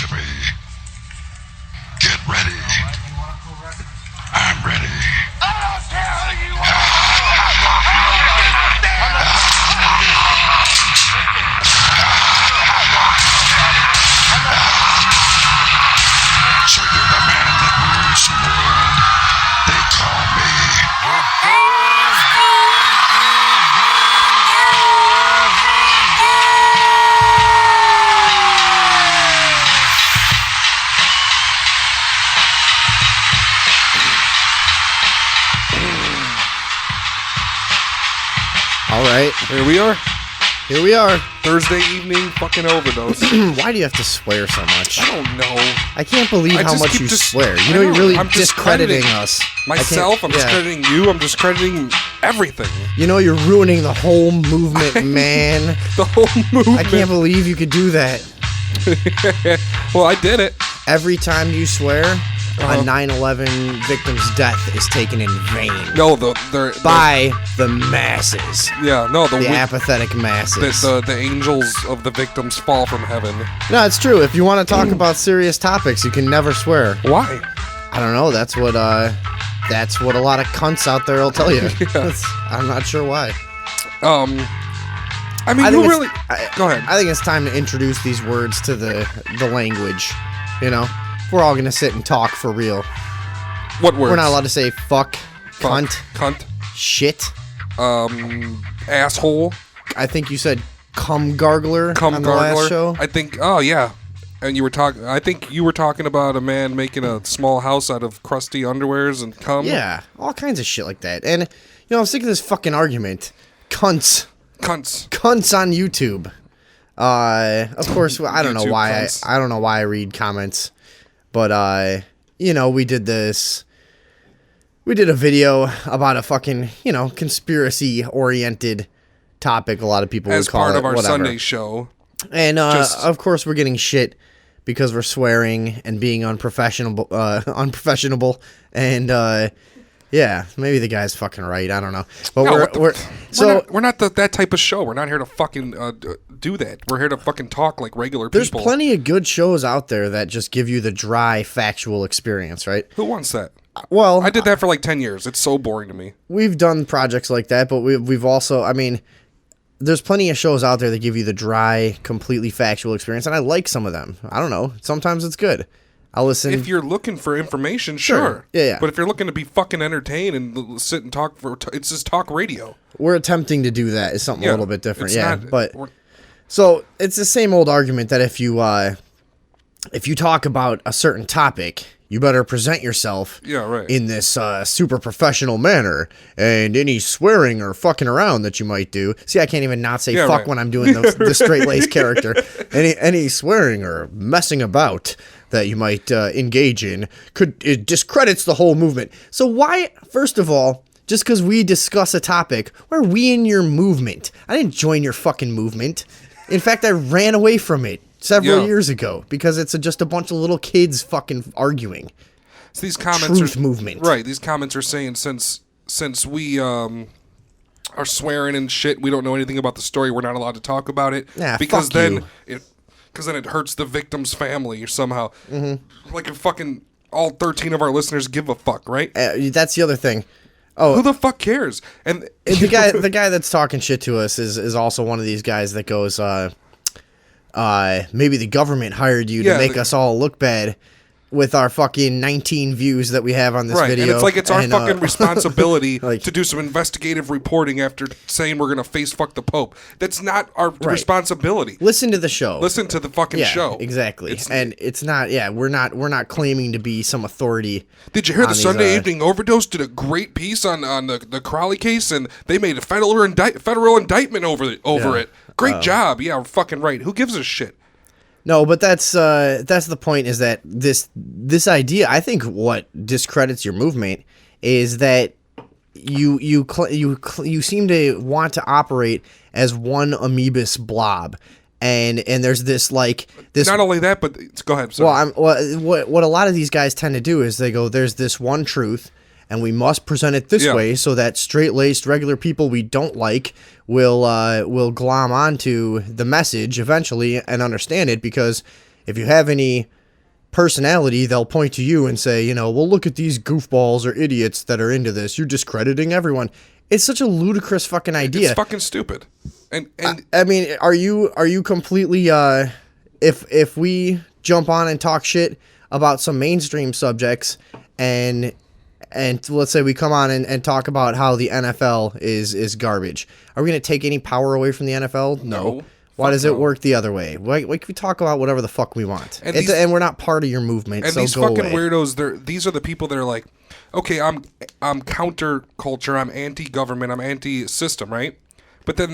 to me. Get ready. I'm ready. I don't care who you are. So you're the man that rules the world. They call me. All right, Here we are. here we are. Thursday evening fucking overdose. Why do you have to swear so much? I don't know. I can't believe I how just much keep you dis- swear. I You know, you're know. really I'm discrediting discrediting us. Myself, I'm yeah. discrediting you, I'm discrediting everything. You know, you're ruining the whole movement, man. The whole movement. I can't believe you could do that. Well, I did it. Every time you swear, a 9/11 victim's death is taken in vain No, by the masses. The apathetic masses. the angels of the victims fall from heaven. No, it's true. If you want to talk about serious topics, you can never swear. Why? I don't know. That's what a lot of cunts out there will tell you. Yeah. I'm not sure why. I mean, think you it's- really... Go ahead. I think it's time to introduce these words to the language. You know, if we're all gonna sit and talk for real. What words? We're not allowed to say fuck, Fuck, cunt, shit. Asshole. I think you said cum gargler on the last show. I think... Oh, yeah. And you were talking... I think you were talking about a man making a small house out of crusty underwears and cum. Yeah, all kinds of shit like that. And, you know, I'm sick of this fucking argument. Cunts on YouTube. Of course, I don't know YouTube why. cunts. I don't know why I read comments. But, you know, we did this... We did a video about a fucking, you know, conspiracy-oriented topic, a lot of people As would call part it, of our whatever. Sunday show. And, Just- of course, we're getting shit because we're swearing and being unprofessional, and, yeah, maybe the guy's fucking right, I don't know. But No, we're not that type of show. We're not here to fucking do that. We're here to fucking talk like regular there's people. plenty of good shows out there that just give you the dry, factual experience, right? Who wants that? Well, I did that for like 10 years. It's so boring to me. we've done projects like that, but we've also, I mean, there's plenty of shows out there that give you the dry, completely factual experience, and I like some of them. I don't know. Sometimes it's good. I'll listen. If you're looking for information, sure. Yeah. But if you're looking to be fucking entertained and sit and talk it's just talk radio. We're attempting to do that. It's something a Yeah, little bit different, it's yeah. not- But we're- so it's the same old argument that if you talk about a certain topic, you better present yourself Yeah, right. in this super professional manner, and any swearing or fucking around that you might do. See, I can't even not say Yeah, fuck right. when I'm doing the straight-laced character. Any swearing or messing about that you might engage in it discredits the whole movement. So why, first of all, just because we discuss a topic, why are we in your movement? I didn't join your fucking movement. In fact, I ran away from it several Yeah. years ago because it's just a bunch of little kids fucking arguing. So these comments Truth are movement. Right. These comments are saying since we are swearing and shit, we don't know anything about the story. We're not allowed to talk about it. Nah, because fuck then you. because then it hurts the victim's family or somehow. Mm-hmm. Like if fucking all 13 of our listeners give a fuck, right? That's the other thing. Who the fuck cares? And The guy that's talking shit to us is also one of these guys that goes, maybe the government hired you to Yeah, make us all look bad with our fucking 19 views that we have on this right, video. and it's like it's our And, fucking responsibility like- to do some investigative reporting after saying we're gonna face fuck the Pope. That's not our responsibility. Listen to the show. Listen to the fucking yeah, show. exactly. And it's not. Yeah, we're not claiming to be some authority. Did you hear on the these, Sunday Evening Overdose did a great piece on the Crowley case, and they made a federal indictment over it. Great job. Yeah, we're fucking right. Who gives a shit? No, but that's the point. Is that this idea? I think what discredits your movement is that you seem to want to operate as one amoebus blob, and there's this like this. Not only that, but go ahead. Sorry. What a lot of these guys tend to do is they go, there's this one truth, and we must present it this way so that straight-laced regular people we don't like will glom onto the message eventually and understand it. Because if you have any personality, they'll point to you and say, well, look at these goofballs or idiots that are into this. You're discrediting everyone. It's such a ludicrous fucking idea. It's fucking stupid. And I mean, are you completely if we jump on and talk shit about some mainstream subjects and let's say we come on and talk about how the NFL is garbage, are we going to take any power away from the NFL? No. Why does it work the other way? Why can we talk about whatever the fuck we want? And we're not part of your movement, and so these go fucking away. weirdos, these are the people that are like, okay, I'm counterculture, I'm anti-government, I'm anti-system, right? But then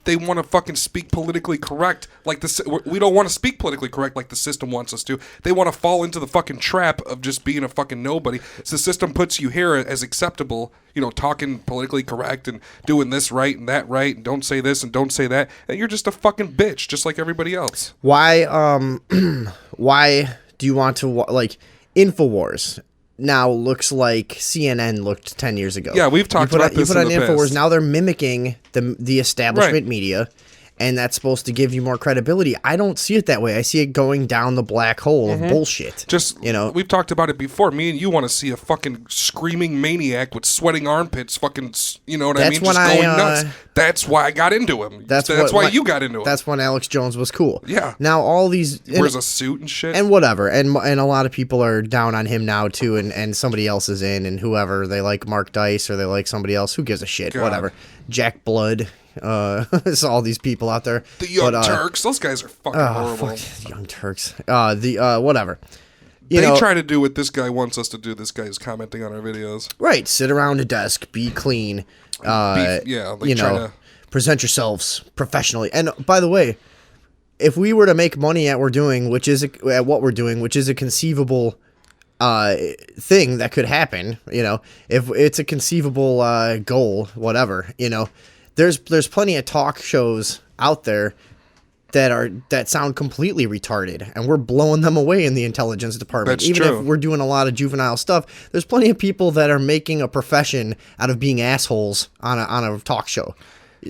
they want to fucking speak politically correct, like we don't want to speak politically correct like the system wants us to. They want to fall into the fucking trap of just being a fucking nobody. So the system puts you here as acceptable, talking politically correct and doing this right and that right, and don't say this and don't say that, and you're just a fucking bitch, just like everybody else. Why why do you want to like InfoWars? Now looks like CNN looked 10 years ago. Yeah, we've talked about this in the past. You put on InfoWars, now they're mimicking the establishment media, and that's supposed to give you more credibility. I don't see it that way. I see it going down the black hole of bullshit. Just, we've talked about it before. Me and you want to see a fucking screaming maniac with sweating armpits fucking, you know what I mean? Just going nuts. That's why I got into him. That's why you got into him. That's when Alex Jones was cool. Yeah. Now all these... Wears a suit and shit. And whatever. And a lot of people are down on him now, too, and somebody else is in, and whoever. They like Mark Dice, or they like somebody else. Who gives a shit? God. Whatever. Jack Blood. It's all these people out there. The Young Turks. Those guys are fucking horrible. Fuck, Young Turks. Whatever. They try to do what this guy wants us to do. This guy is commenting on our videos. Right. Sit around a desk. Be clean. Present yourselves professionally. And by the way, if we were to make money at what we're doing, which is a conceivable thing that could happen, if it's a conceivable goal, whatever, there's plenty of talk shows out there that sound completely retarded, and we're blowing them away in the intelligence department. That's Even true. if we're doing a lot of juvenile stuff, there's plenty of people that are making a profession out of being assholes on a talk show.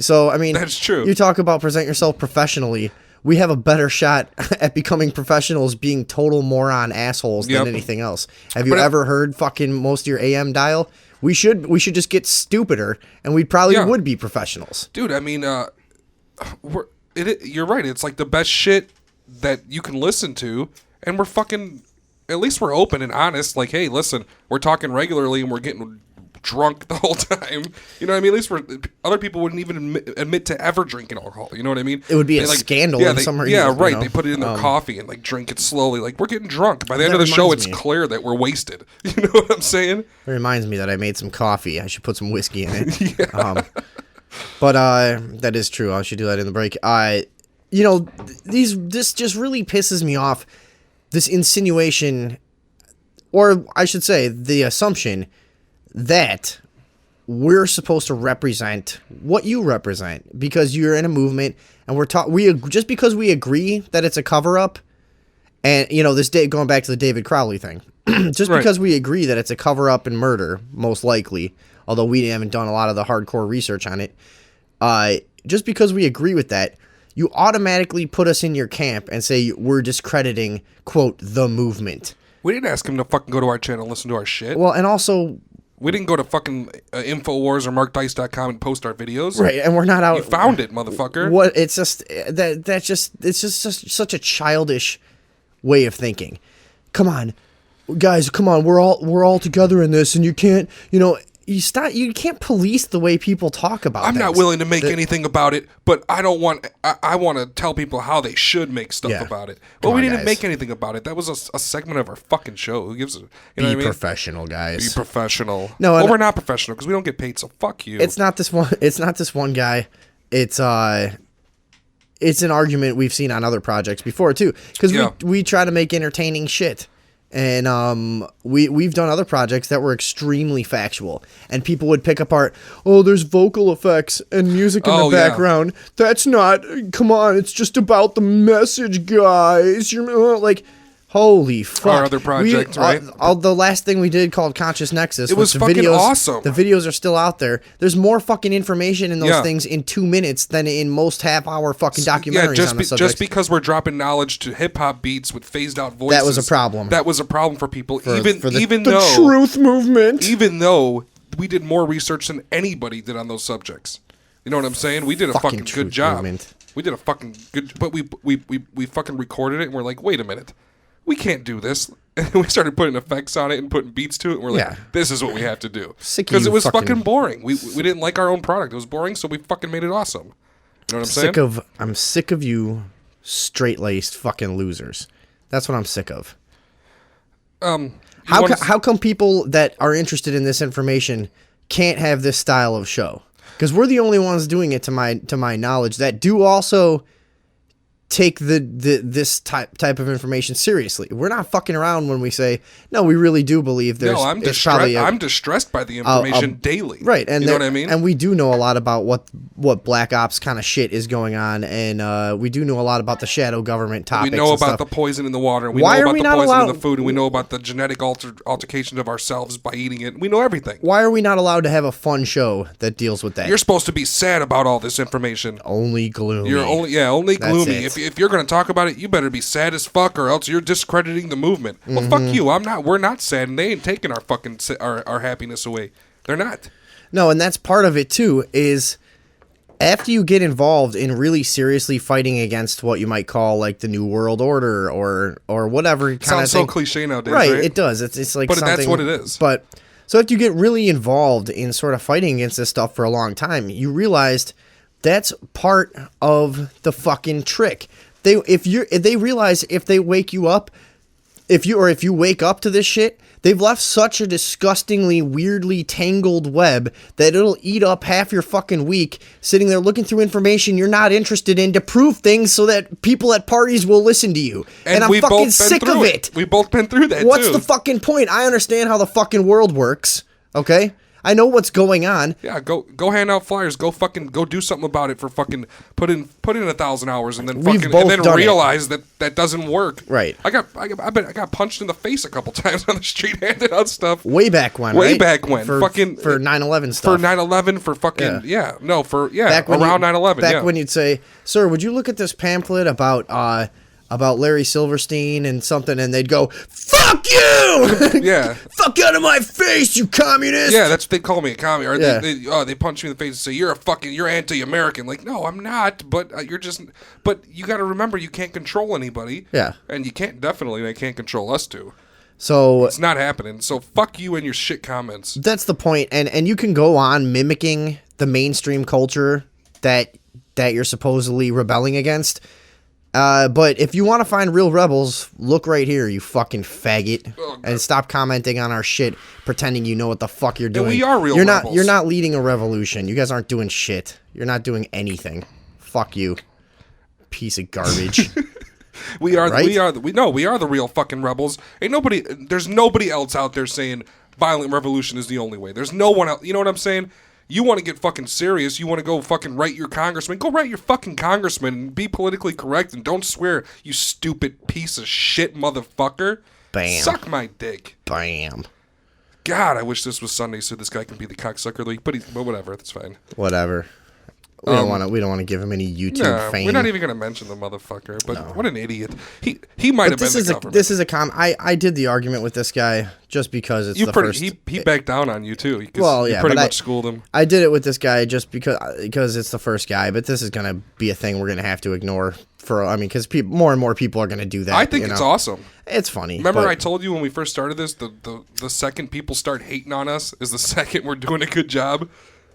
So, I mean, that's true. You talk about present yourself professionally. We have a better shot at becoming professionals being total moron assholes than anything else. Have you ever heard fucking most of your AM dial? We should just get stupider, and we probably would be professionals. Dude, I mean, you're right. It's like the best shit that you can listen to, and we're fucking, at least we're open and honest. Like, hey, listen, we're talking regularly and we're getting drunk the whole time. You know what I mean? At least other people wouldn't even admit to ever drinking alcohol. You know what I mean? It would be a scandal in some regions. Yeah, right. They put it in their coffee and like drink it slowly. Like, we're getting drunk. By the end of the show, it's clear that we're wasted. You know what I'm saying? It reminds me that I made some coffee. I should put some whiskey in it. Yeah. But that is true. I should do that in the break. This just really pisses me off. This insinuation, or I should say, the assumption that we're supposed to represent what you represent because you're in a movement, and just because we agree that it's a cover up, and this day going back to the David Crowley thing, just because we agree that it's a cover up and murder, most likely. Although we haven't done a lot of the hardcore research on it, just because we agree with that, you automatically put us in your camp and say we're discrediting, quote, the movement. We didn't ask him to fucking go to our channel and listen to our shit. Well, and also... We didn't go to fucking InfoWars or MarkDice.com and post our videos. Right, and we're not out... You found it, motherfucker. What? It's just... It's just such a childish way of thinking. Come on. Guys, come on. We're all together in this, and you can't... You can't police the way people talk about I'm things. not willing to make anything about it, but I don't want... I want to tell people how they should make stuff about it. But we didn't make anything about it. That was a segment of our fucking show. Who gives a... You know what I mean? Professional, guys. Be professional. No, well, we're not professional because we don't get paid, so fuck you. It's not this one guy. It's an argument we've seen on other projects before, too. Because we try to make entertaining shit. And we've done other projects that were extremely factual, and people would pick apart, there's vocal effects and music in the background. That's not, come on, it's just about the message, guys. You're like, Holy fuck. Our other project, right? The last thing we did called Conscious Nexus. It was the fucking videos, awesome. The videos are still out there. There's more fucking information in those Yeah. things in 2 minutes than in most half-hour fucking documentaries just on the subject. just because we're dropping knowledge to hip hop beats with phased out voices. That was a problem. That was a problem for people. For even the though truth movement. even though we did more research than anybody did on those subjects. You know what I'm saying? We did a fucking good truth job. movement. We did a fucking good, but we fucking recorded it and we're like, wait a minute, we can't do this. And we started putting effects on it and putting beats to it. And we're like, Yeah. this is what we have to do. Sick of Because you it was fucking- fucking boring. We didn't like our own product. It was boring, so we fucking made it awesome. You know what I'm saying? I'm sick of you straight-laced fucking losers. That's what I'm sick of. How come people that are interested in this information can't have this style of show? Because we're the only ones doing it, to my knowledge, that do also take this type of information seriously. We're not fucking around when we say, no, we really do believe there's. No, I'm distressed by the information daily. Right, and you know what I mean? And we do know a lot about what Black Ops kind of shit is going on, and we do know a lot about the shadow government We topics. know and about stuff. the poison in the water. We Why know are about we the not poison in allowed- the food, and we know about the genetic altercations of ourselves by eating it. We know everything. Why are we not allowed to have a fun show that deals with that? You're supposed to be sad about all this information. only gloomy. You're only That's gloomy. it. If you're going to talk about it, you better be sad as fuck, or else you're discrediting the movement. Well, fuck you. I'm not. We're not sad, and they ain't taking our fucking our happiness away. They're not. No, and that's part of it too, is after you get involved in really seriously fighting against what you might call like the New World Order or whatever kind of Sounds so thing. cliche nowadays, Right, right? it does. It's like But that's something, what it is. But so if you get really involved in sort of fighting against this stuff for a long time, you realized that's part of the fucking trick. They realize if they wake you up, if you wake up to this shit, they've left such a disgustingly weirdly tangled web that it'll eat up half your fucking week sitting there looking through information you're not interested in to prove things so that people at parties will listen to you. And I'm we've fucking both been sick through of it. We've both been through that What's too. the fucking point? I understand how the fucking world works, okay? I know what's going on. Yeah, go hand out flyers. Go do something about it for fucking put in 1,000 hours and then We've fucking both and then done it. realize that doesn't work. Right. I got punched in the face a couple times on the street handing out stuff. Way back when, Way right? back when. For Fucking- 9/11 stuff. For 9/11, for fucking Back when around you- 9/11. Back yeah. when you'd say, "Sir, would you look at this pamphlet about Larry Silverstein and something?" And they'd go, "Fuck you! Yeah. Fuck out of my face, you communist!" Yeah, that's what they call me a commie. Or Yeah. they punch me in the face and say you're anti-American. Like, no, I'm not. But but you got to remember you can't control anybody. Yeah. and they can't control us too. So It's not happening. So fuck you and your shit comments. that's the point, and you can go on mimicking the mainstream culture that you're supposedly rebelling against. But if you want to find real rebels, look right here, you fucking faggot, and stop commenting on our shit, pretending you know what the fuck you're doing. we are real You're rebels. You're not leading a revolution. You guys aren't doing shit. You're not doing anything. Fuck you, piece of garbage. We are Right? we are the real fucking rebels. There's nobody else out there saying violent revolution is the only way. There's no one else. You know what I'm saying? You want to get fucking serious. You want to go fucking write your congressman. Go write your fucking congressman and be politically correct and don't swear, you stupid piece of shit motherfucker. Bam. Suck my dick. Bam. God, I wish this was Sunday so this guy can be the cocksucker of the week. But whatever, that's fine. Whatever. We don't want to give him any YouTube No, fame. we're not even gonna mention the motherfucker. But what an idiot. He might have been the governor. This is a I did the argument with this guy just because it's the first. He backed down on you too. Well, you yeah, pretty but much schooled him. I did it with this guy just because it's the first guy, but this is gonna be a thing we're gonna have to ignore because more and more people are gonna do that. I think it's awesome. It's funny. Remember, but I told you when we first started this, the second people start hating on us is the second we're doing a good job.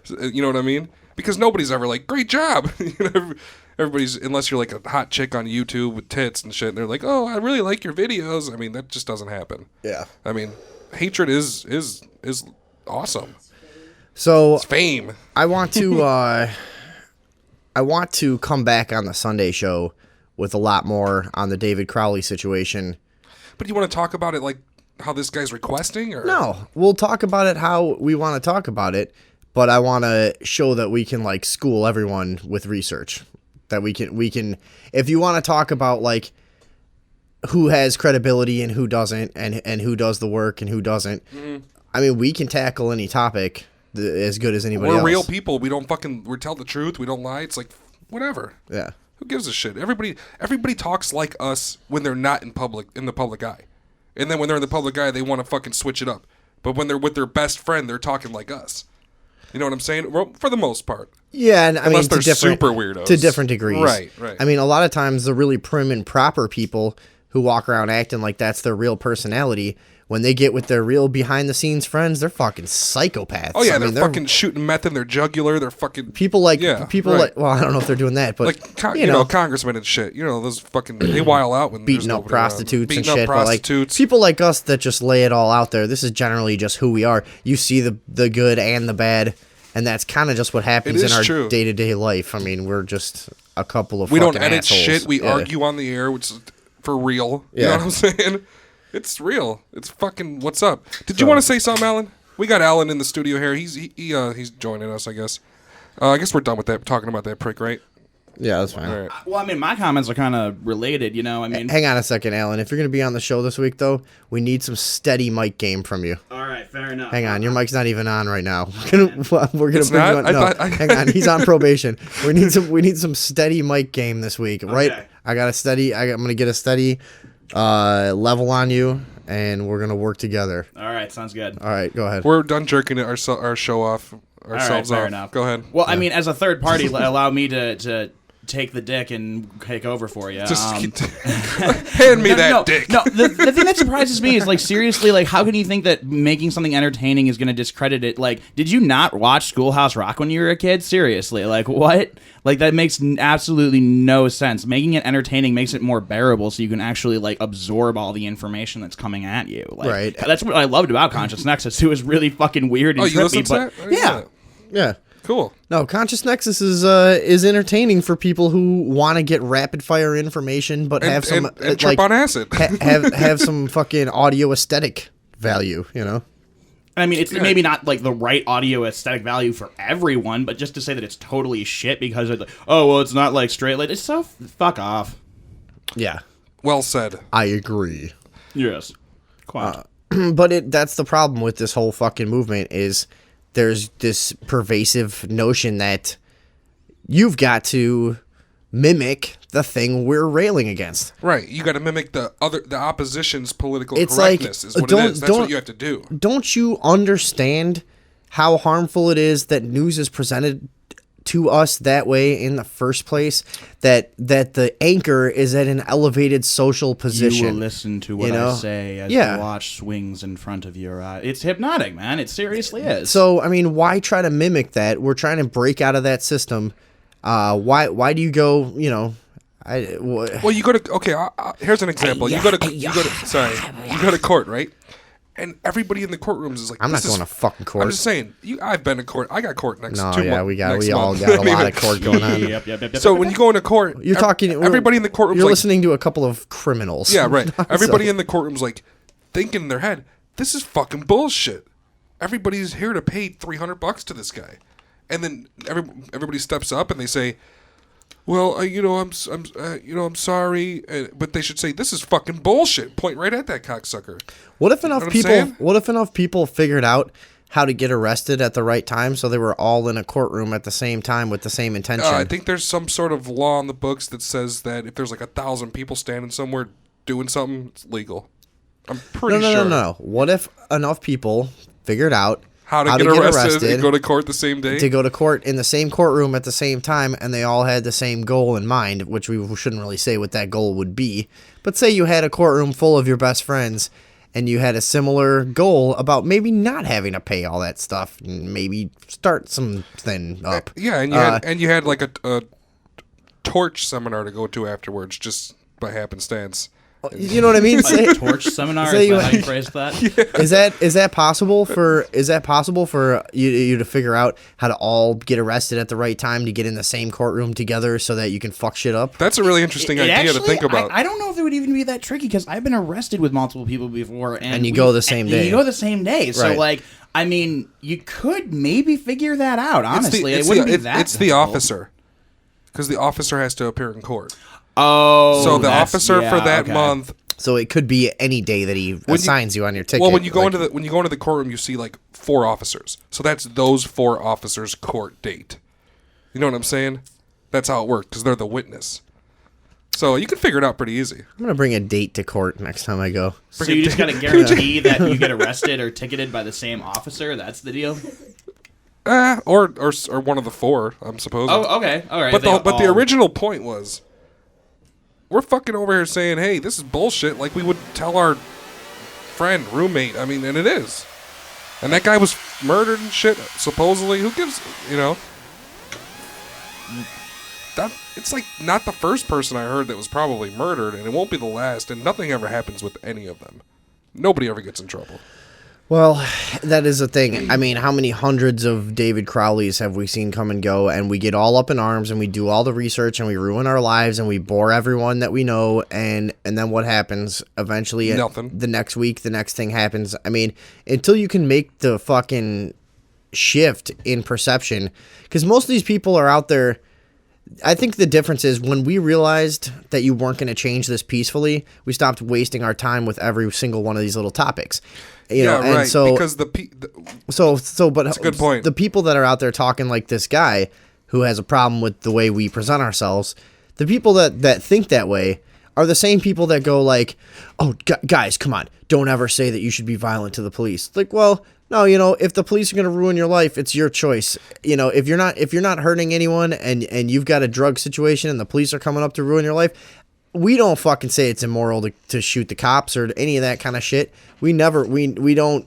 You know what I mean? Because nobody's ever like, great job. You know, everybody's, unless you're like a hot chick on YouTube with tits and shit, and they're like, oh, I really like your videos. I mean, that just doesn't happen. Yeah. I mean, hatred is awesome. So It's fame. I want to come back on the Sunday show with a lot more on the David Crowley situation. But you want to talk about it like how this guy's requesting? Or? No, we'll talk about it how we want to talk about it, but I want to show that we can like school everyone with research. That we can if you want to talk about like who has credibility and who doesn't, and who does the work and who doesn't. I mean, we can tackle any topic as good as anybody else. We're real people. We don't we tell the truth. We don't lie. It's like, whatever. Yeah. Who gives a shit? Everybody talks like us when they're not in the public eye. And then when they're in the public eye, they want to fucking switch it up. But when they're with their best friend, they're talking like us. You know what I'm saying? Well, for the most part. Yeah, and I mean, Unless they're super weirdos. To different degrees. Right. I mean, a lot of times the really prim and proper people who walk around acting like that's their real personality, when they get with their real behind-the-scenes friends, they're fucking psychopaths. Oh, yeah, they're fucking shooting meth in their jugular. They're fucking... People like... well, I don't know if they're doing that, but... Like, you know, congressmen and shit. You know, those fucking... They while out when beating up prostitutes and shit. Prostitutes. But like, people like us that just lay it all out there, this is generally just who we are. You see the good and the bad, and that's kind of just what happens in our day-to-day life. I mean, we're just a couple of We fucking don't edit assholes. shit. We argue on the air, which is for real. You know what I'm saying? It's real. It's fucking what's up. Did you want to say something, Alan? We got Alan in the studio here. He's joining us, I guess. I guess we're done with that, talking about that prick, right? Yeah, that's fine. All right. Well, I mean, my comments are kind of related, you know. I mean, hang on a second, Alan. If you're going to be on the show this week, though, we need some steady mic game from you. all right, fair enough. Hang on, your mic's not even on right now. We're gonna bring you on. not? No, hang on, he's on probation. We need some steady mic game this week, right? Okay. I'm gonna get a steady level on you, and we're gonna work together. All right, sounds good. All right, go ahead. We're done jerking our show off ourselves fair off. enough. Go ahead. Well, I mean, as a third party, allow me to take the dick and take over for you. Just hand me that dick. No, the thing that surprises me is, like, seriously, like, how can you think that making something entertaining is going to discredit it? Like, did you not watch Schoolhouse Rock when you were a kid? Seriously, like, what? Like, that makes absolutely no sense. Making it entertaining makes it more bearable so you can actually, like, absorb all the information that's coming at you. Like, right. That's what I loved about Conscious Nexus. It was really fucking weird and Oh, you listened trippy, to that? but I didn't know that. Yeah. Cool. No, Conscious Nexus is entertaining for people who want to get rapid fire information, but have some and trip on acid. have some fucking audio aesthetic value, you know. I mean, it's maybe not like the right audio aesthetic value for everyone, but just to say that it's totally shit because of it's not like straight, like, it's so fuck off. Yeah. Well said. I agree. Yes. Quite. But that's the problem with this whole fucking movement is there's this pervasive notion that you've got to mimic the thing we're railing against. Right. You got to mimic the opposition's political It's correctness like, is what it is. That's what you have to do. Don't you understand how harmful it is that news is presented to us that way in the first place? That the anchor is at an elevated social position. You will listen to what I say as the watch swings in front of your eye. It's hypnotic, man. It seriously is. So, I mean, why try to mimic that? We're trying to break out of that system. Why do you go, you know... Well, you go to... here's an example. You go to court, right? And everybody in the courtrooms is like, I'm not going to fucking court. I'm just saying, I've been to court. I got court next. No, 2 yeah, months. we all got a lot of court going on. Yep. So when you go into court, You're talking. Everybody in the courtroom. You're listening to a couple of criminals. Yeah, right. Everybody in the courtroom's like thinking in their head, "This is fucking bullshit." Everybody's here to pay $300 to this guy, and then everybody steps up and they say, "Well, I'm sorry," but they should say, "This is fucking bullshit." Point right at that cocksucker. What if enough people? saying? What if enough people figured out how to get arrested at the right time, so they were all in a courtroom at the same time with the same intention? I think there's some sort of law on the books that says that if there's like 1,000 people standing somewhere doing something, it's legal. I'm pretty sure. No. What if enough people figured out how to get arrested and go to court the same day? To go to court in the same courtroom at the same time, and they all had the same goal in mind, which we shouldn't really say what that goal would be. But say you had a courtroom full of your best friends, and you had a similar goal about maybe not having to pay all that stuff, and maybe start something up. Yeah, and you had like a torch seminar to go to afterwards, just by happenstance. You know what I mean? Like torch seminar. Is that how you phrase that? Yeah. Is that possible for you to figure out how to all get arrested at the right time to get in the same courtroom together so that you can fuck shit up? That's a really interesting idea to think about. I don't know if it would even be that tricky because I've been arrested with multiple people before, and you go the same day. You go the same day, so Right. like, I mean, you could maybe figure that out. Honestly, it wouldn't be that. It's the officer, because the officer has to appear in court. Oh, so the officer for that okay. month So it could be any day that he assigns you on your ticket. Well, when you go like, into the courtroom, you see like 4 officers. So that's those 4 officers' court date. You know what I'm saying? That's how it works because they're the witness. So you can figure it out pretty easy. I'm gonna bring a date to court next time I go. So you just got to guarantee that you get arrested or ticketed by the same officer? That's the deal? Or one of the 4, I'm supposing. Oh, okay. All right. But the original point was, we're fucking over here saying, hey, this is bullshit, like we would tell our friend, roommate. I mean, and it is. And that guy was murdered and shit, supposedly. Who gives, it's like not the first person I heard that was probably murdered, and it won't be the last, and nothing ever happens with any of them. Nobody ever gets in trouble. Well, that is a thing. I mean, how many hundreds of David Crowleys have we seen come and go, and we get all up in arms, and we do all the research, and we ruin our lives, and we bore everyone that we know, and then what happens? Eventually, nothing. The next week, the next thing happens. I mean, until you can make the fucking shift in perception, because most of these people are out there. I think the difference is when we realized that you weren't going to change this peacefully, we stopped wasting our time with every single one of these little topics. You know, and right. so because but that's a good point. The people that are out there talking like this guy who has a problem with the way we present ourselves, the people that think that way are the same people that go like, "Oh, guys, come on, don't ever say that you should be violent to the police." Like, well, no, if the police are going to ruin your life, it's your choice. If you're not hurting anyone and you've got a drug situation and the police are coming up to ruin your life, we don't fucking say it's immoral to shoot the cops or any of that kind of shit. We don't.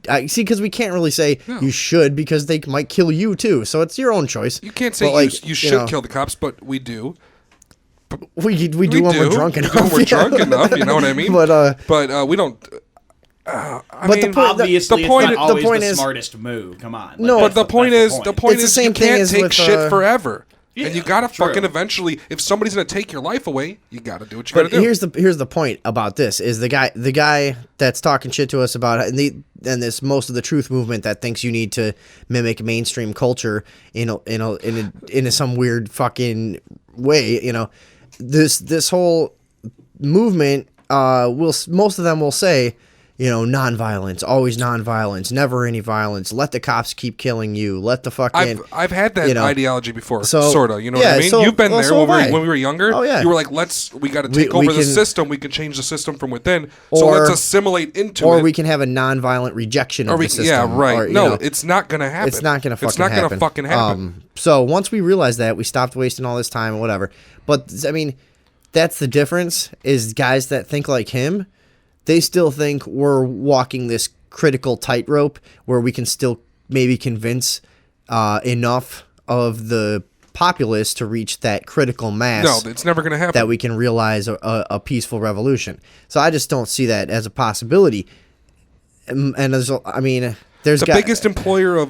I see, because we can't really say you should, because they might kill you too. So it's your own choice. You can't say you should kill the cops, but we do. We do when we're drunk enough. When we're drunk enough, you know what I mean? But we don't. Obviously, it's not always the smartest move. Come on. But the point is, you can't take shit forever. Yeah, and you gotta fucking eventually, if somebody's gonna take your life away, you gotta do what you gotta do. Here's the point about this is the guy that's talking shit to us about and this most of the truth movement that thinks you need to mimic mainstream culture in some weird fucking way. This whole movement most of them will say, nonviolence, always nonviolence, never any violence. Let the cops keep killing you. Let the fucking. I've had that ideology before, so, sorta. You know what I mean? You've been there when we were younger. Oh yeah. You were like, we got to take over the system. We can change the system from within. So let's assimilate into it. Or we can have a nonviolent rejection of the system. Yeah, right. Or, no, it's not gonna happen. It's not gonna fucking happen. So once we realized that, we stopped wasting all this time and whatever. But I mean, that's the difference. Is guys that think like him. They still think we're walking this critical tightrope where we can still maybe convince enough of the populace to reach that critical mass. No, it's never going to happen. That we can realize a peaceful revolution. So I just don't see that as a possibility. And there's the biggest employer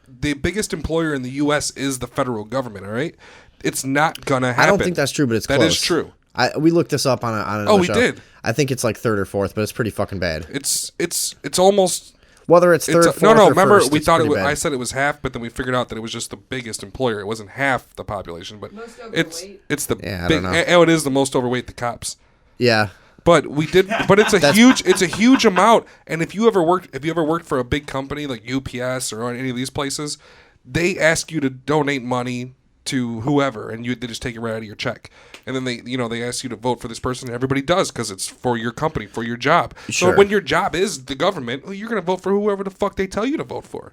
the biggest employer in the U.S. is the federal government. All right, it's not going to happen. I don't think that's true, but it's close. That is true. We looked this up on another show. We did. I think it's like 3rd or 4th, but it's pretty fucking bad. It's almost whether it's 3rd, 4th. No. Or Remember, first, we thought it was. bad. I said it was half, but then we figured out that it was just the biggest employer. It wasn't half the population, but it's the I big. don't know. Oh, it is the most overweight. The cops. Yeah. But we did. But it's a huge amount. And if you ever worked for a big company like UPS or any of these places, they ask you to donate money to whoever, and they just take it right out of your check, and then they ask you to vote for this person, and everybody does because it's for your company, for your job. Sure. So when your job is the government, you're gonna vote for whoever the fuck they tell you to vote for,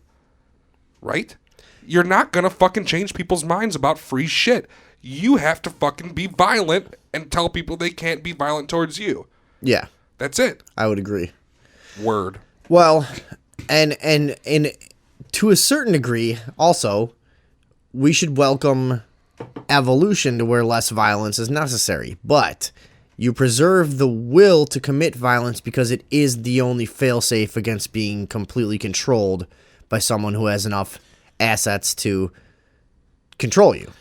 right? You're not gonna fucking change people's minds about free shit. You have to fucking be violent and tell people they can't be violent towards you. Yeah. That's it. I would agree. Word. Well, and to a certain degree, also, we should welcome evolution to where less violence is necessary. But you preserve the will to commit violence because it is the only failsafe against being completely controlled by someone who has enough assets to control you.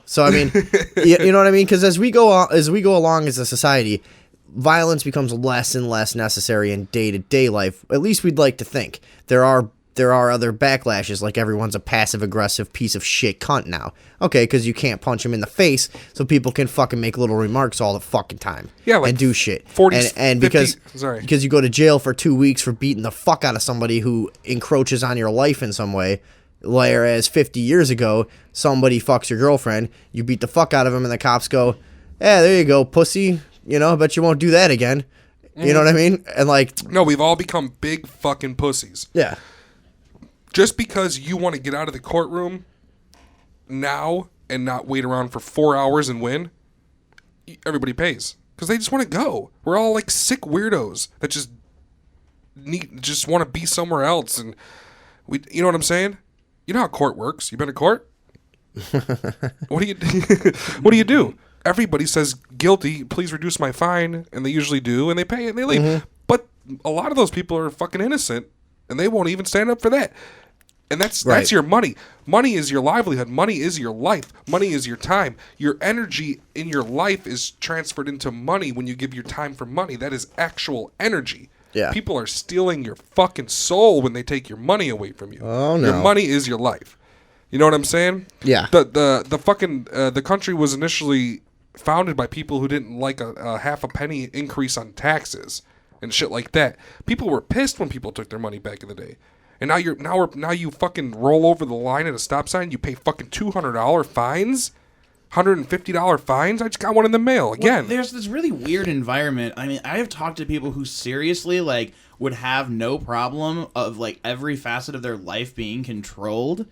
So I mean, you know what I mean? Because as we go along as a society, violence becomes less and less necessary in day-to-day life. At least we'd like to think. There are there are other backlashes, like everyone's a passive-aggressive piece of shit cunt now. Okay, because you can't punch him in the face, so people can fucking make little remarks all the fucking time. Yeah, like and do shit. 40s, and 50s, because you go to jail for 2 weeks for beating the fuck out of somebody who encroaches on your life in some way, whereas 50 years ago, somebody fucks your girlfriend, you beat the fuck out of him, and the cops go, there you go, pussy. You know, I bet you won't do that again. You know what I mean? And like... No, we've all become big fucking pussies. Yeah. Just because you want to get out of the courtroom now and not wait around for 4 hours and win, everybody pays. Because they just want to go. We're all like sick weirdos that just want to be somewhere else. And you know what I'm saying? You know how court works. You been to court? What do you what do you do? Everybody says guilty, please reduce my fine, and they usually do, and they pay and they leave. But a lot of those people are fucking innocent, and they won't even stand up for that. And that's your money. Money is your livelihood. Money is your life. Money is your time. Your energy in your life is transferred into money when you give your time for money. That is actual energy. Yeah. People are stealing your fucking soul when they take your money away from you. Oh, no. Your money is your life. You know what I'm saying? Yeah. The fucking the country was initially founded by people who didn't like a half a penny increase on taxes and shit like that. People were pissed when people took their money back in the day. And now you fucking roll over the line at a stop sign, you pay fucking $200 fines, $150 fines. I just got one in the mail again. Well, there's this really weird environment. I mean, I have talked to people who seriously like would have no problem of like every facet of their life being controlled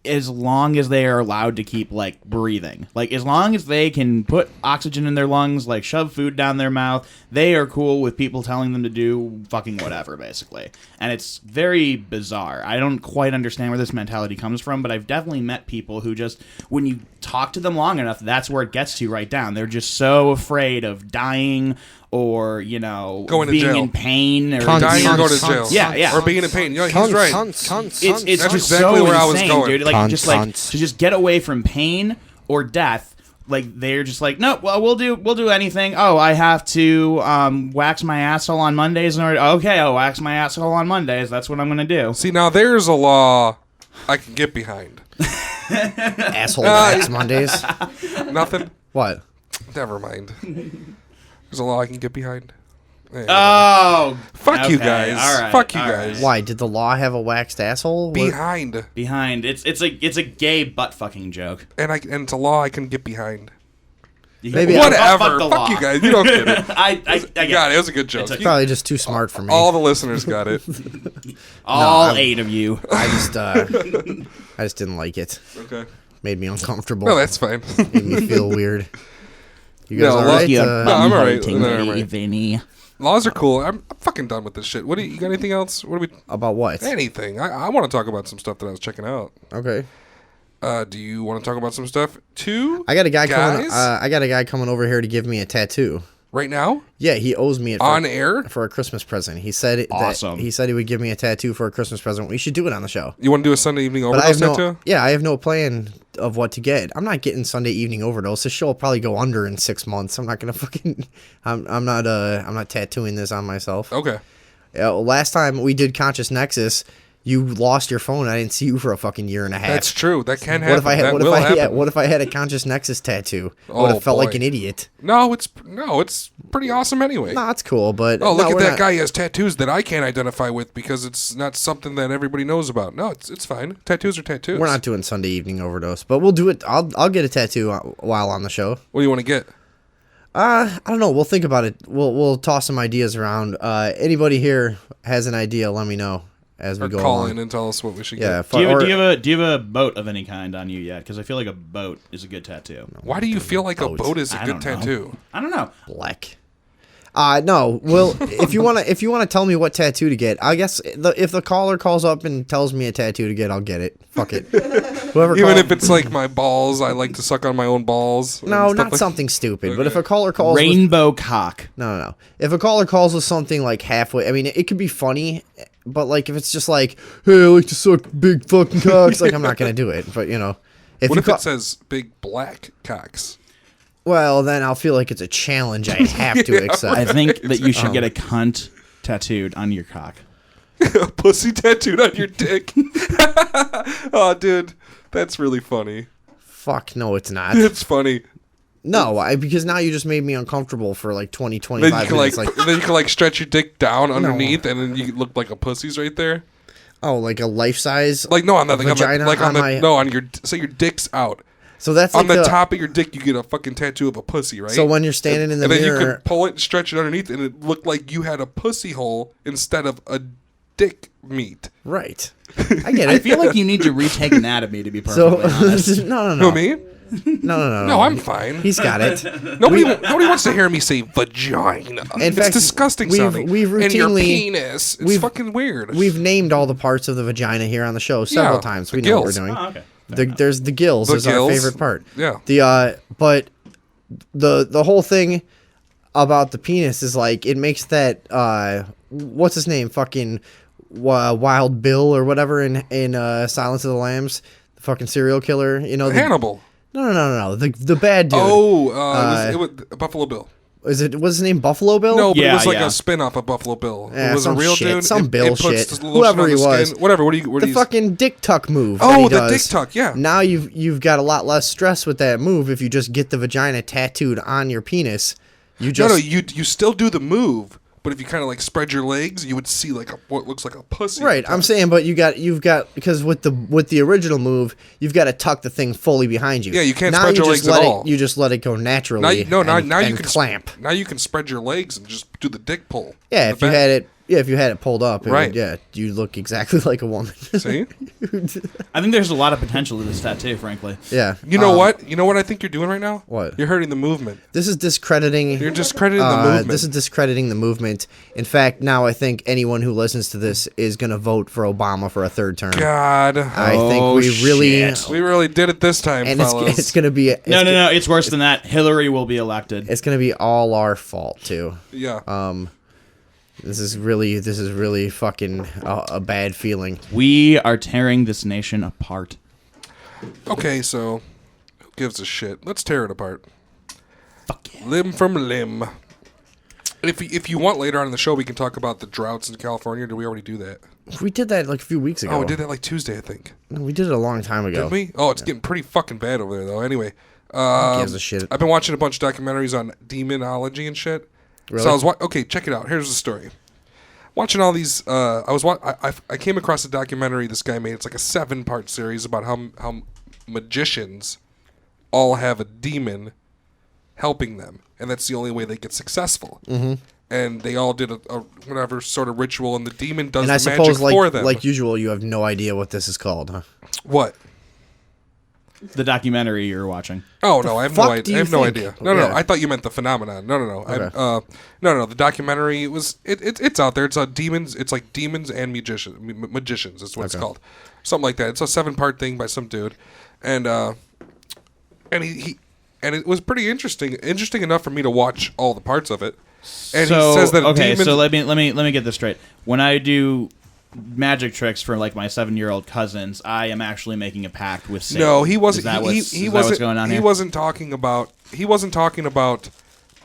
as long as they are allowed to keep like breathing. Like as long as they can put oxygen in their lungs, like shove food down their mouth, they are cool with people telling them to do fucking whatever, basically. And it's very bizarre. I don't quite understand where this mentality comes from, but I've definitely met people who just, when you talk to them long enough, that's where it gets to right down. They're just so afraid of dying or, you know, going to being jail. in pain or dying or going to jail. Yeah. Or being in pain. You know, he's right. It's That's just exactly so where I was insane, going. dude. Like to just get away from pain or death. Like they're just like, no, well, we'll do anything. Oh, I have to wax my asshole on Mondays in order. Okay, I'll wax my asshole on Mondays. That's what I'm gonna do. See, now there's a law I can get behind. Asshole wax Mondays. Nothing. What? Never mind. There's a law I can get behind. Hey, Oh, fuck you okay, guys. all right, Fuck you all guys. Why did the law have a waxed asshole? Behind. behind. It's a gay butt fucking joke. And it's a law I can get behind. Maybe Whatever. the Fuck law. you guys. You don't get it. I Got it. It was a good joke. It's Probably just too smart for me. All the listeners got it. all 8 of you. I just didn't like it. Okay. Made me uncomfortable. No, that's fine. Made me feel weird. You guys No, all well, right? yeah, no, I'm all right. Button No, I'm holding all right. Vinny. Laws are cool. I'm fucking done with this shit. What do you got? Anything else? What do we? About what? Anything. I want to talk about some stuff that I was checking out. Okay. Do you want to talk about some stuff too? I got a guy coming. guys? I got a guy coming over here to give me a tattoo. Right now? Yeah, he owes me it On air? for a Christmas present. He said Awesome. he said he would give me a tattoo for a Christmas present. We should do it on the show. You want to do a Sunday evening But I overdose have tattoo? I have no plan of what to get. I'm not getting Sunday evening overdose. This show will probably go under in 6 months. I'm not gonna fucking. I'm not tattooing this on myself. Okay. Last time we did Conscious Nexus, you lost your phone. I didn't see you for a fucking year and a half. That's true. That can happen. What if I had? That What if will I happen. had? What if I had a Conscious Nexus tattoo? I would Oh, have felt like boy. an idiot. No, it's pretty awesome anyway. No, it's cool, but Oh, look no, at we're that not- guy. He has tattoos that I can't identify with because it's not something that everybody knows about. No, it's fine. Tattoos are tattoos. We're not doing Sunday evening overdose, but we'll do it. I'll get a tattoo while on the show. What do you want to get? I don't know. We'll think about it. We'll toss some ideas around. Anybody here has an idea? Let me know as we Or go call along. in and tell us what we should Yeah. get. Do you have a boat of any kind on you yet? Because I feel like a boat is a good tattoo. Why do you feel like a boat is a I good don't know. tattoo? I don't know. Black. No. Well, if you wanna tell me what tattoo to get, I guess if the caller calls up and tells me a tattoo to get, I'll get it. Fuck it. Whoever. Even call- if it's like my balls, I like to suck on my own balls. and no, stuff not like- something stupid. But if Okay. a caller calls with, Rainbow cock. no. If a caller calls with something like halfway, I mean, it could be funny, but like if it's just like, hey, I like to suck big fucking cocks, like I'm not gonna do it. But you know, What you if it says big black cocks? well, then I'll feel like it's a challenge I have to accept. I think that you should get a cunt tattooed on your cock. A pussy tattooed on your dick. Oh, dude, that's really funny. Fuck, no, it's not. It's funny. No, because now you just made me uncomfortable for like 20, Then you 25 can minutes. then you can stretch your dick down underneath, and then you look like a pussy's right there. Oh, like a life size. Like no, on the vagina on your say your dick's out. So that's On like the top of your dick, you get a fucking tattoo of a pussy, right? So when you're standing in the and then mirror, you could pull it and stretch it underneath, and it looked like you had a pussy hole instead of a dick meat. right? I get I it. feel like you need to retake anatomy to be So perfectly honest. no, You know me? no. No, I'm fine. He's got it. Nobody wants to hear me say vagina. It's fact, disgusting sounding. we've and your routinely- penis. It's we've- fucking weird. We've named all the parts of the vagina here on the show several times. the We know what we're gills. doing. Oh, okay. There's the gills. The is our gills. favorite part. Yeah. But the whole thing about the penis is like it makes that what's his name, fucking Wild Bill or whatever in Silence of the Lambs, the fucking serial killer. You know, Hannibal. No. The bad dude. Oh, it was Buffalo Bill. What's his name? Buffalo Bill? No, but Yeah, it was like yeah. a spin-off of Buffalo Bill. Yeah, it was a some real shit, dude. some Bill puts shit. the lotion Whoever on he the was. skin. Whatever. What do you? The fucking dick tuck move. Oh, that he the does. dick tuck, yeah. Now you've got a lot less stress with that move if you just get the vagina tattooed on your penis. You just No, you still do the move, but if you kind of like spread your legs, you would see like what looks like a pussy. right. I'm saying, but you've got because with the original move, you've got to tuck the thing fully behind you. Yeah, you can't now spread you your just legs at let all. You just let it go naturally. Now you can clamp. Now you can spread your legs and just do the dick pull. Yeah, in if the you back. had it. Yeah, if you had it pulled up, Right. you look exactly like a woman. See? I think there's a lot of potential to this tattoo, frankly. Yeah. You know what? You know what I think you're doing right now? What? You're hurting the movement. This is discrediting. You're discrediting the movement. This is discrediting the movement. In fact, now I think anyone who listens to this is going to vote for Obama for a third term. God. I think we really, We really did it this time, and fellas. it's going to be No, it's worse than that. Hillary will be elected. It's going to be all our fault too. Yeah. This is really fucking a bad feeling. We are tearing this nation apart. Okay, so who gives a shit? Let's tear it apart. Fuck yeah. Limb from limb. If you want later on in the show, we can talk about the droughts in California. Did we already do that? We did that like a few weeks ago. Oh, we did that like Tuesday, I think. No, we did it a long time ago. Did we? Oh, it's getting pretty fucking bad over there, though. Anyway, Who gives a shit? I've been watching a bunch of documentaries on demonology and shit. Really? So I was okay. Check it out. Here's the story. Watching all these, I came across a documentary this guy made. It's like a 7-part series about how magicians all have a demon helping them, and that's the only way they get successful. Mm-hmm. And they all did a whatever sort of ritual, and the demon does And the I suppose, magic for them. like usual, you have no idea what this is called, huh? What? The documentary you're watching. Oh no, I have fuck no idea. do I you have no think? idea. No. Yeah. I thought you meant the phenomenon. No. Okay. No. The documentary it's out there. It's demons. It's like demons and magicians. That's what it's Okay. called. Something like that. It's a 7-part thing by some dude, and he it was pretty interesting. Interesting enough for me to watch all the parts of it. And So, he says that okay, demons. so let me get this straight. When I do magic tricks for like my 7-year-old cousins, I am actually making a pact with Satan. No, he wasn't. Is that what's, he is that wasn't. what's going on he here? wasn't talking about. He wasn't talking about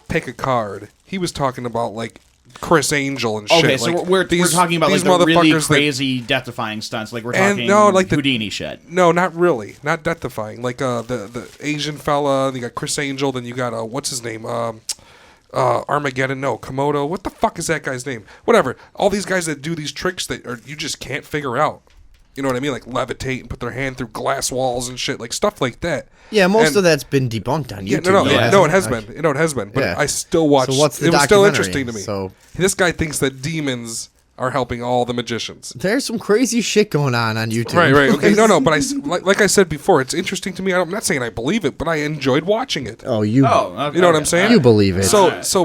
pick a card. He was talking about like Chris Angel and shit. Okay, so like, we're talking about like the really motherfuckers that- crazy death-defying stunts. Like we're And talking no, like the- Houdini shit. No, not really. Not death-defying. Like the Asian fella. You got Chris Angel. Then you got what's his name? Armageddon. No, Komodo. What the fuck is that guy's name? Whatever. All these guys that do these tricks that you just can't figure out. You know what I mean? Like levitate and put their hand through glass walls and shit. Like stuff like that. Yeah, most And- of that's been debunked on Yeah, YouTube. no, though, it hasn't has it? been. It has been. But Yeah. I still watched. So what's the it was still documentary? interesting to me. So- This guy thinks that demons are helping all the magicians. There's some crazy shit going on YouTube. Right. Okay. No. But like I said before, it's interesting to me. I'm not saying I believe it, but I enjoyed watching it. Oh, you. Okay, You know what I'm saying? You believe it.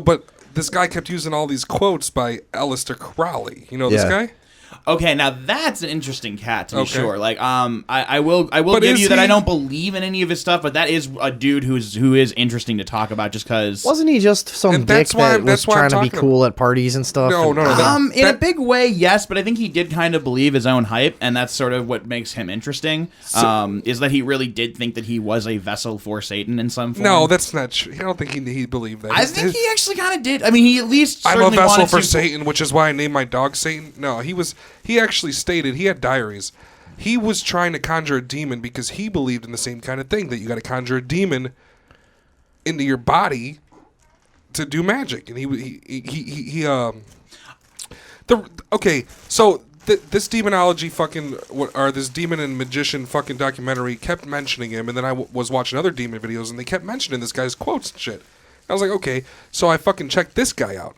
But this guy kept using all these quotes by Aleister Crowley. You know this Yeah. guy? Okay, now that's an interesting cat to be Okay. sure. Like, I will But give is you that I he- don't believe in any of his stuff, but that is a dude who is interesting to talk about just because. Wasn't he just some And dick that's why- that was that's why I'm trying to be talking cool at parties and stuff? No, and- no. In a big way, yes, but I think he did kind of believe his own hype, and that's sort of what makes him interesting. Is that he really did think that he was a vessel for Satan in some form. No, that's not true. I don't think he believed that. I think he actually kind of did. I mean, he at least I'm a certainly vessel wanted for to. Satan, which is why I named my dog Satan. No, he was He actually stated, he had diaries. He was trying to conjure a demon because he believed in the same kind of thing, that you got to conjure a demon into your body to do magic. And this demonology this demon and magician fucking documentary kept mentioning him, and then I was watching other demon videos, and they kept mentioning this guy's quotes and shit. I was like, okay, so I fucking checked this guy out.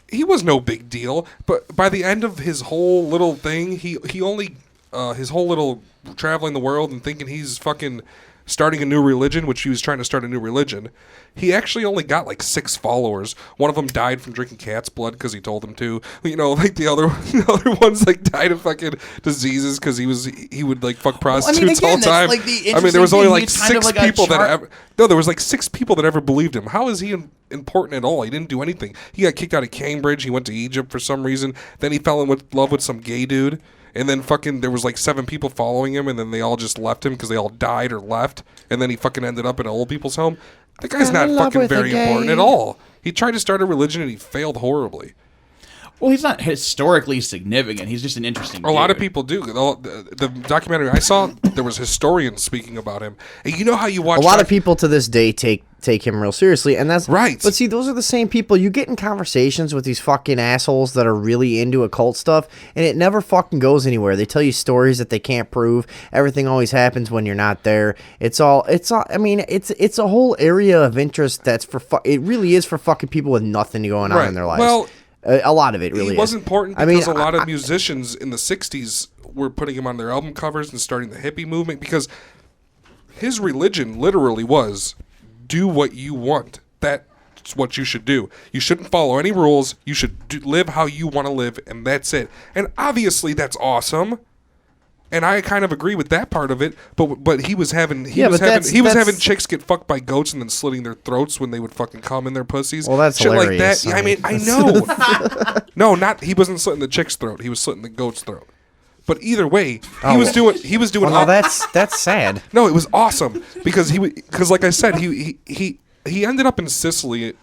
He was no big deal, but by the end of his whole little thing, he only his whole little traveling the world and thinking he's fucking starting a new religion, which he was trying to start a new religion, he actually only got like 6 followers. One of them died from drinking cat's blood because he told them to. You know, like the other ones like died of fucking diseases because he would like fuck prostitutes all the time. Like the I mean, there was only like interesting thing, 6 kind of like people that ever. No, there was like 6 people that ever believed him. How is he important at all? He didn't do anything. He got kicked out of Cambridge. He went to Egypt for some reason. Then he fell in love with some gay dude. And then fucking there was like 7 people following him, and then they all just left him because they all died or left. And then he fucking ended up in an old people's home. The guy's not fucking very important at all. He tried to start a religion and he failed horribly. Well, he's not historically significant. He's just an interesting A lot of people do. The documentary I saw, there was historians speaking about him. And you know how you watch... A lot of people to this day take him real seriously, and that's... Right. But see, those are the same people. You get in conversations with these fucking assholes that are really into occult stuff, and it never fucking goes anywhere. They tell you stories that they can't prove. Everything always happens when you're not there. It's all... I mean, it's a whole area of interest that's for... It really is for fucking people with nothing going on in their lives. Well... A lot of it really He was is. important because a lot of musicians in the 60s were putting him on their album covers and starting the hippie movement, because his religion literally was, do what you want. That's what you should do. You shouldn't follow any rules. You should live how you want to live, and that's it. And obviously that's awesome. And I kind of agree with that part of it, but he was having having chicks get fucked by goats and then slitting their throats when they would fucking come in their pussies. Well, that's shit hilarious. like that. I mean, I know. He wasn't slitting the chick's throat. He was slitting the goat's throat. But either way, he was doing. Well, no, that's sad. No, it was awesome because like I said, he ended up in Sicily.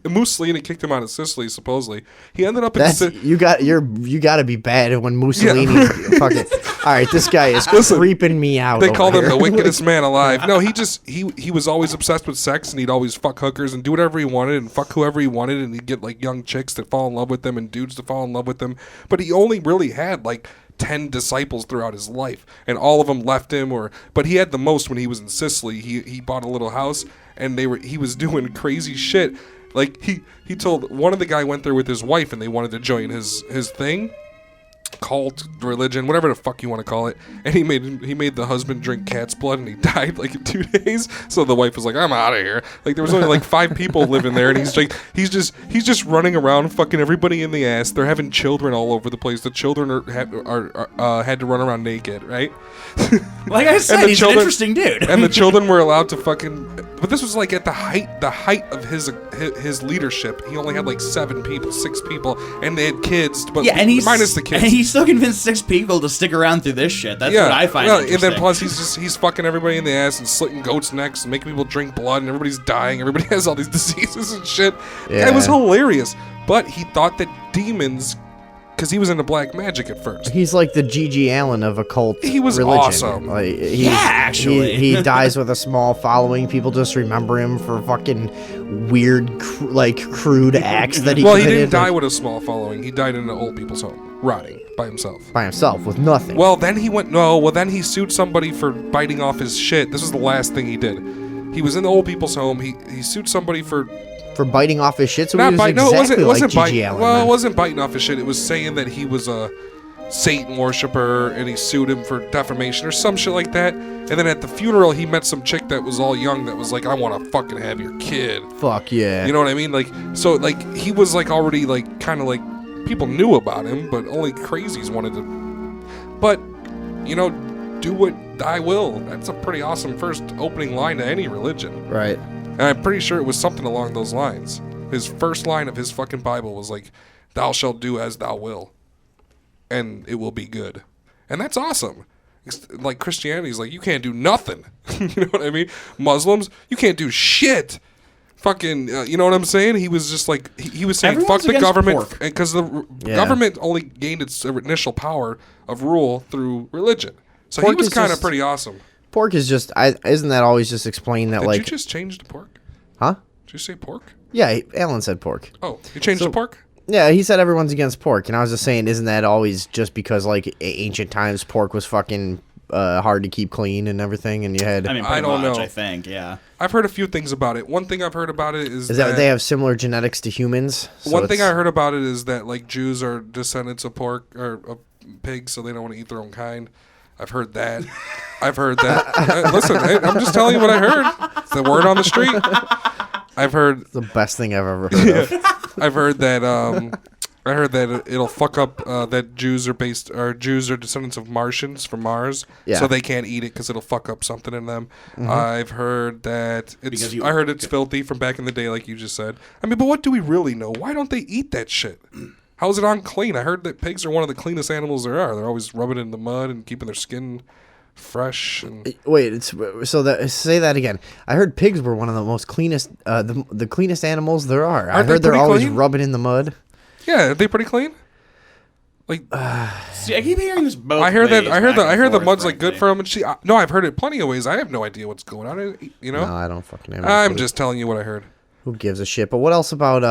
Mussolini kicked him out of Sicily, supposedly. He ended up in Sicily. You got to be bad when Mussolini fucking... All right, this guy is creeping me out. They called him here. the wickedest man alive. No, he was always obsessed with sex, and he'd always fuck hookers and do whatever he wanted and fuck whoever he wanted, and he'd get like young chicks that fall in love with him and dudes to fall in love with him. But he only really had like 10 disciples throughout his life, and all of them left him. But he had the most when he was in Sicily. He bought a little house, and he was doing crazy shit. Like he told one of the guy went there with his wife, and they wanted to join his thing, cult, religion, whatever the fuck you want to call it. And he made the husband drink cat's blood, and he died like in 2 days. So the wife was like, I'm out of here. Like there was only like 5 people living there, and he's just running around fucking everybody in the ass. They're having children all over the place. The children had to run around naked, right? Like I said, he's an interesting dude. And the children were allowed to fucking... But this was like at the height of his leadership. He only had like 6 people, and they had kids, but minus the kids. And he still convinced 6 people to stick around through this shit. That's what I find interesting. And then plus he's fucking everybody in the ass and slitting goats' necks and making people drink blood, and everybody's dying. Everybody has all these diseases and shit. Yeah. It was hilarious. But he thought that demons... Because he was into black magic at first. He's like the G.G. Allen of occult religion. He was awesome. Like, actually. He dies with a small following. People just remember him for fucking weird, crude acts that he Well, committed. he didn't die with a small following. He died in an old people's home, rotting by himself. By himself, with nothing. Well, then he sued somebody for biting off his shit. This was the last thing he did. He was in the old people's home. He sued somebody for biting off his shit. So not he was biting. exactly No, it wasn't like biting. G.G. Allen. Well, man. it wasn't biting off his shit. It was saying that he was a Satan worshiper, and he sued him for defamation or some shit like that. And then at the funeral, he met some chick that was all young that was like, I want to fucking have your kid. Fuck yeah. You know what I mean? Like, so like he was like already like kind of like people knew about him, but only crazies wanted to. But you know, do what thy will. That's a pretty awesome first opening line to any religion. Right. And I'm pretty sure it was something along those lines. His first line of his fucking Bible was like, thou shalt do as thou will, and it will be good. And that's awesome. It's like Christianity's like, you can't do nothing. You know what I mean? Muslims, you can't do shit. fucking, you know what I'm saying? He was just like, he was saying, Everyone's fuck the against government, pork. because the government only gained its initial power of rule through religion. So Pork he was is kind of just- pretty awesome. Pork is just, isn't that always just explained that Did like, you just change to pork? huh? Did you say pork? Yeah, Alan said pork. Oh, you changed to pork? Yeah, he said everyone's against pork, and I was just saying, isn't that always just because like ancient times pork was fucking hard to keep clean and everything, and you had I mean, I pretty don't much, know. I think, yeah. I've heard a few things about it. One thing I've heard about it is that they have similar genetics to humans. So one thing it's- I heard about it is that like Jews are descendants of pork or of pigs, so they don't want to eat their own kind. I've heard that. I've heard that. Listen, I'm just telling you what I heard. It's the word on the street. I've heard. the best thing I've ever heard of. I've heard that. I heard that it'll fuck up that Jews are descendants of Martians from Mars, Yeah. so they can't eat it because it'll fuck up something in them. I've heard that it's. I heard it's filthy from back in the day, like you just said. I mean, but what do we really know? Why don't they eat that shit? How is it unclean? I heard that pigs are one of the cleanest animals there are. They're always rubbing it in the mud and keeping their skin fresh. And Wait, say that again. I heard pigs were one of the most cleanest, the cleanest animals there are. I Aren't they heard they're pretty always clean? rubbing in the mud. yeah, are they pretty clean? Like See, I keep hearing this both I heard that ways, I heard back the I and heard the forth, mud's like good frankly. for them. And no, I've heard it plenty of ways. I have no idea what's going on. You know, No, I don't fucking know. I'm just telling you what I heard. Who gives a shit? But what else about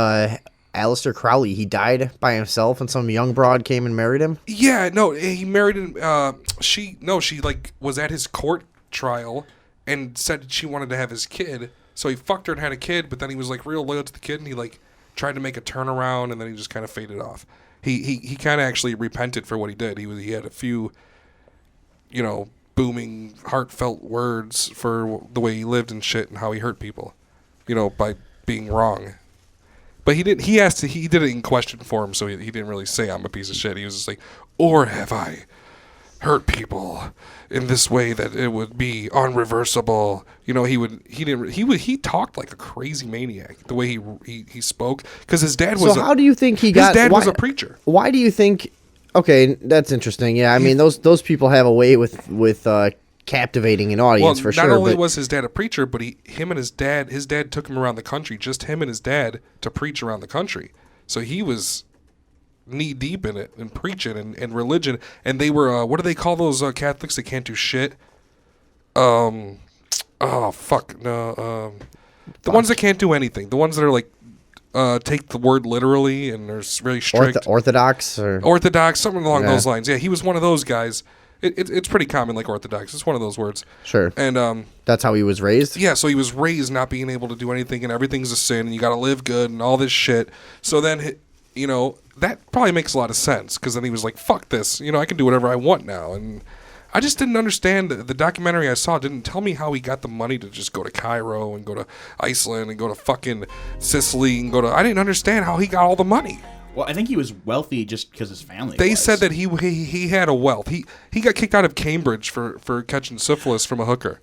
Aleister Crowley? He died by himself, and some young broad came and married him. Yeah, no, he married him. She like was at his court trial and said she wanted to have his kid. So he fucked her and had a kid, but then he was like real loyal to the kid, and he like tried to make a turnaround, and then he just kind of faded off. He kind of actually repented for what he did. He had a few, you know, booming, heartfelt words for the way he lived and shit, and how he hurt people, you know, by being wrong. But he didn't. He did it in question form, so he didn't really say I'm a piece of shit. He was just like, or have I hurt people in this way that it would be unreversible? You know, he talked like a crazy maniac the way he spoke, because his dad was. So how do you think he got? His dad was why- a preacher. Why do you think? Okay, that's interesting. Yeah, I mean those people have a way with captivating an audience for sure. Not only but was his dad a preacher, but him and his dad took him around the country, just him and his dad, to preach around the country. So he was knee deep in it and preaching and religion. And they were what do they call those Catholics that can't do shit? The ones that can't do anything. The ones that are like take the word literally and are very strict. Orthodox or Orthodox, something along Yeah. those lines. Yeah, he was one of those guys. It's pretty common, like Orthodox. It's one of those words. sure. And That's how he was raised. yeah, so he was raised not being able to do anything, and everything's a sin, and you got to live good, and all this shit. So then, you know, that probably makes a lot of sense, because then he was like, "Fuck this," you know, I can do whatever I want now. And I just didn't understand. The documentary I saw didn't tell me how he got the money to just go to Cairo and go to Iceland and go to fucking Sicily and go to. I didn't understand how he got all the money. Well, I think he was wealthy just because his family They was. said that he had a wealth. He got kicked out of Cambridge for catching syphilis from a hooker.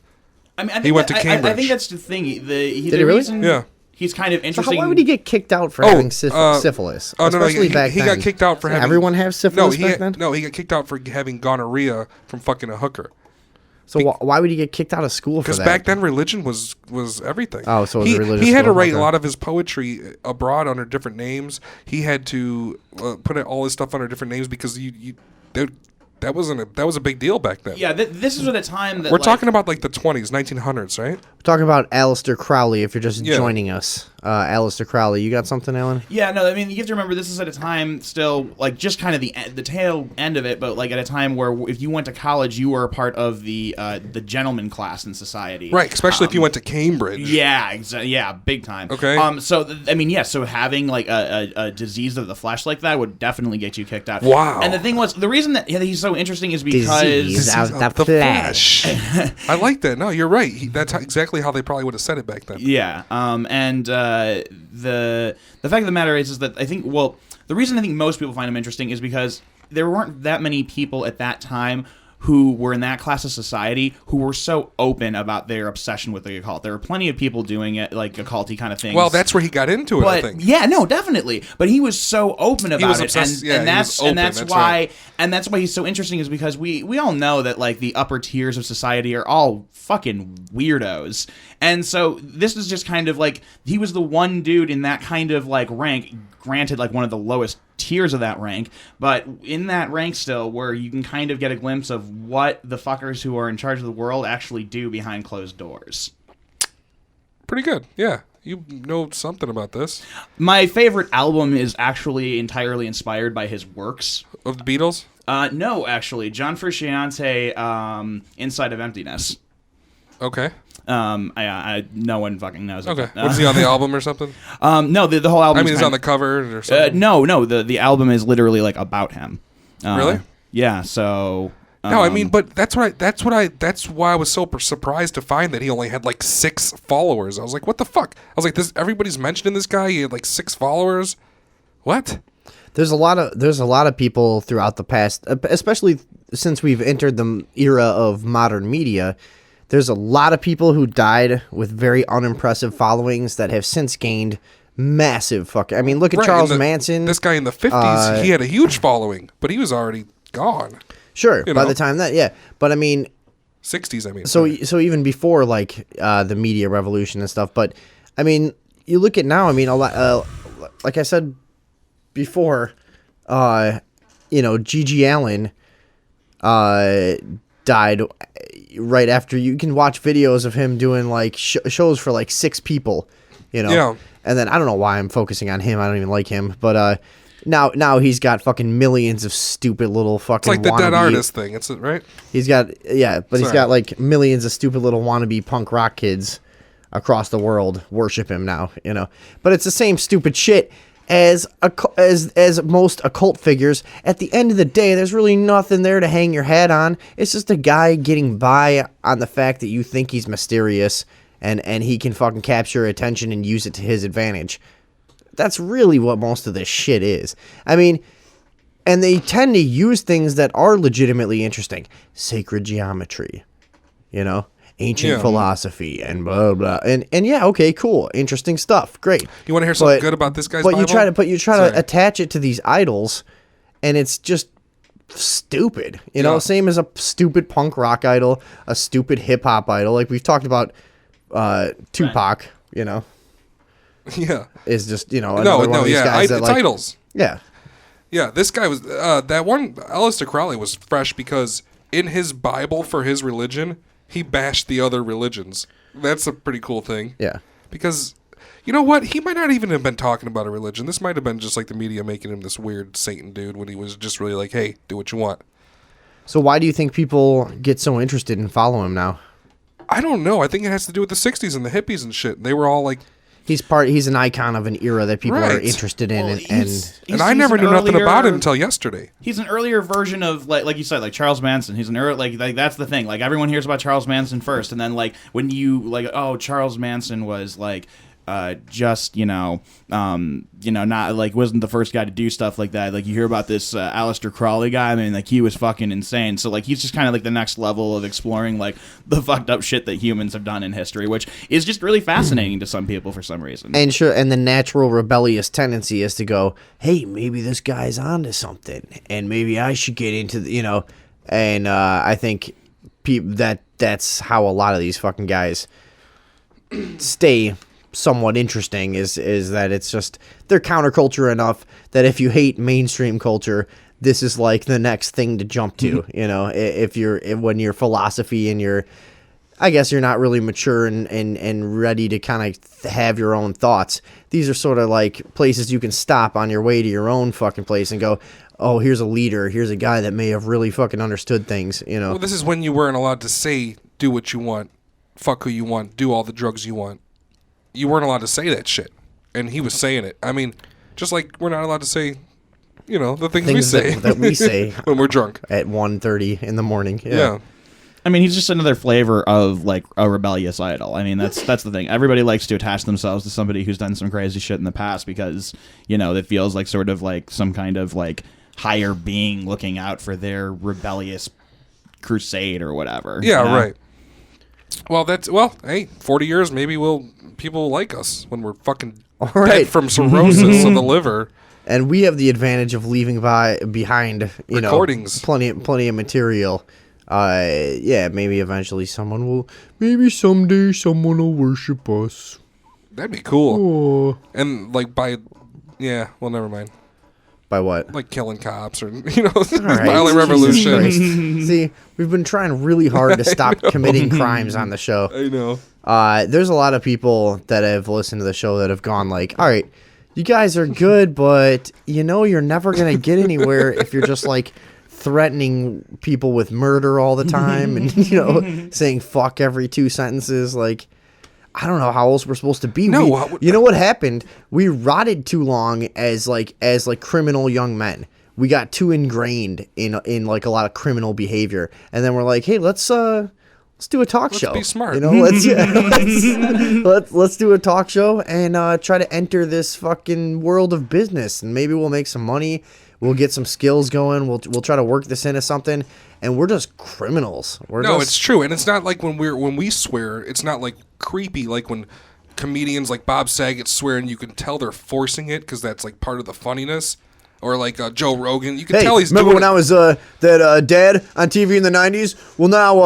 I mean, I think he went to I Cambridge. think that's the thing. Did The he really? reason Yeah. he's kind of So interesting. why would he get kicked out for having syphilis? Oh no, Especially he, back he then. got kicked out for Did having. everyone have syphilis back then? No, he got kicked out for having gonorrhea from fucking a hooker. So why would he get kicked out of school for Because that? back then religion was everything. Oh, so it was he, a religious he had to school, write okay. a lot of his poetry abroad under different names. He had to put all his stuff under different names because that was a big deal back then. Yeah, this is at a time that We're like, talking about like the 20s, 1900s, right? We're talking about Aleister Crowley. If you're just Yeah. joining us, Aleister Crowley, you got something, Alan? Yeah, no, I mean, you have to remember this is at a time still, like, just kind of the tail end of it, but, like, at a time where if you went to college, you were a part of the gentleman class in society. Right, especially if you went to Cambridge. Yeah, yeah, big time. Okay. So, I mean, yeah, so having, like, a disease of the flesh like that would definitely get you kicked out. Wow. And the thing was, the reason that he's so interesting is because... Disease of the flesh. I like that. No, you're right. That's exactly how they probably would have said it back then. Yeah, and the fact of the matter is that I think, well, the reason I think most people find him interesting is because there weren't that many people at that time who were in that class of society who were so open about their obsession with the occult. There were plenty of people doing it, like occulty kind of things. Well, that's where he got into it, I but think. yeah, no, definitely. But he was so open about was it, obsessed- and he was open, that's that's why right. and that's why he's so interesting is because we all know that like the upper tiers of society are all fucking weirdos, and so this is just kind of like he was the one dude in that kind of like rank, granted like one of the lowest tiers of that rank, but in that rank still where you can kind of get a glimpse of what the fuckers who are in charge of the world actually do behind closed doors. Pretty good, yeah. You know something about this. My favorite album is actually entirely inspired by his works. Of the Beatles? No, actually, John Frusciante, Inside of Emptiness. Okay. No one fucking knows. Okay. Was he on the album or something? No, the whole album. I mean, he's on the cover or something? No, the album is literally like about him. Really? Yeah. So. No, I mean, but that's why I was so surprised to find that he only had like 6 followers. I was like, what the fuck? I was like, everybody's mentioning this guy. He had like 6 followers. What? There's a lot of people throughout the past, especially since we've entered the era of modern media. There's a lot of people who died with very unimpressive followings that have since gained massive fucking. I mean, look at Right, Charles and Manson. This guy in the 50s, he had a huge following, but he was already gone. Sure, you by know. the time that, yeah. But I mean, 60s, I mean. so even before like the media revolution and stuff. But I mean, you look at now. I mean, a lot. Like I said before, Gigi Allen died right after. You can watch videos of him doing like shows for like 6 people, Yeah. And then I don't know why I'm focusing on him. I don't even like him, but now he's got fucking millions of stupid little fucking. It's like the dead wannabe- artist thing. It's right. He's got but he's Sorry. got like millions of stupid little wannabe punk rock kids across the world worship him now, But it's the same stupid shit as most occult figures. At the end of the day, there's really nothing there to hang your hat on. It's just a guy getting by on the fact that you think he's mysterious and he can fucking capture attention and use it to his advantage. That's really what most of this shit is. I mean, and they tend to use things that are legitimately interesting. Sacred geometry, ancient philosophy and blah blah. And yeah, okay, cool. Interesting stuff. Great. You want to hear something good about this guy's But Bible? you try to attach it to these idols, and it's just stupid. Yeah. Same as a stupid punk rock idol, a stupid hip hop idol. Like we've talked about Tupac, Yeah. is just, No, another one of these yeah. guys that It's like, idols. yeah. Yeah, this guy was that one. Aleister Crowley was fresh because in his Bible for his religion, he bashed the other religions. That's a pretty cool thing. Yeah. Because you know what, he might not even have been talking about a religion. This might have been just like the media making him this weird Satan dude when he was just really like, hey, do what you want. So why do you think people get so interested and follow him now? I don't know. I think it has to do with the '60s and the hippies and shit. They were all like, He's an icon of an era that people are Right. interested in, Well, and I never knew nothing about him until yesterday. He's an earlier version of like you said, like Charles Manson. He's an like that's the thing. Like everyone hears about Charles Manson first, and then like when you like, oh, Charles Manson was like just not like wasn't the first guy to do stuff like that. Like you hear about this Aleister Crowley guy. I mean, like he was fucking insane. So like he's just kind of like the next level of exploring like the fucked up shit that humans have done in history, which is just really fascinating to some people for some reason. and the natural rebellious tendency is to go, hey, maybe this guy's onto something, and maybe I should get into the, and I think that's how a lot of these fucking guys stay somewhat interesting is that it's just they're counterculture enough that if you hate mainstream culture, this is like the next thing to jump to. When your philosophy and I guess you're not really mature and ready to kind of have your own thoughts. These are sort of like places you can stop on your way to your own fucking place and go, oh, here's a leader. Here's a guy that may have really fucking understood things, Well, this is when you weren't allowed to say, do what you want, fuck who you want, do all the drugs you want. You weren't allowed to say that shit. And he was saying it. I mean, just like we're not allowed to say, the things we say. that we say when we're drunk. at 1:30 in the morning. Yeah. I mean, he's just another flavor of like a rebellious idol. I mean, that's the thing. Everybody likes to attach themselves to somebody who's done some crazy shit in the past because it feels like sort of like some kind of like higher being looking out for their rebellious crusade or whatever. Yeah, you know? right. Hey, 40 years, maybe people will like us when we're fucking right. dead from cirrhosis of the liver. And we have the advantage of leaving behind, Recordings. plenty of material. Maybe eventually maybe someday someone will worship us. That'd be cool. Oh. And never mind. By what? Like killing cops or, right. violent Jesus revolution. Christ. See, we've been trying really hard to stop committing crimes on the show. I know. There's a lot of people that have listened to the show that have gone like, all right, you guys are good, but you're never going to get anywhere if you're just like threatening people with murder all the time and, saying fuck every 2 sentences. Like, I don't know how else we're supposed to be. No, you know what happened? We rotted too long as criminal young men. We got too ingrained in like a lot of criminal behavior, and then we're like, hey, let's do a talk show. Let's be smart. Let's do a talk show and try to enter this fucking world of business, and maybe we'll make some money. We'll get some skills going. We'll try to work this into something, and we're just criminals. It's true, and it's not like when we swear, it's not like creepy like when comedians like Bob Saget swear and you can tell they're forcing it because that's like part of the funniness. Or like Joe Rogan, you can tell he's remember doing when I was dad on TV in the 90s? Well, now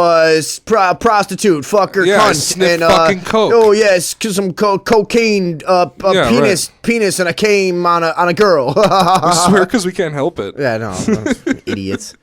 prostitute, fucker, Yeah, I cunt, sniff and fucking coke. Oh yes, cause some cocaine, penis, and I came on a girl. I swear because we can't help it. Yeah, no, idiots.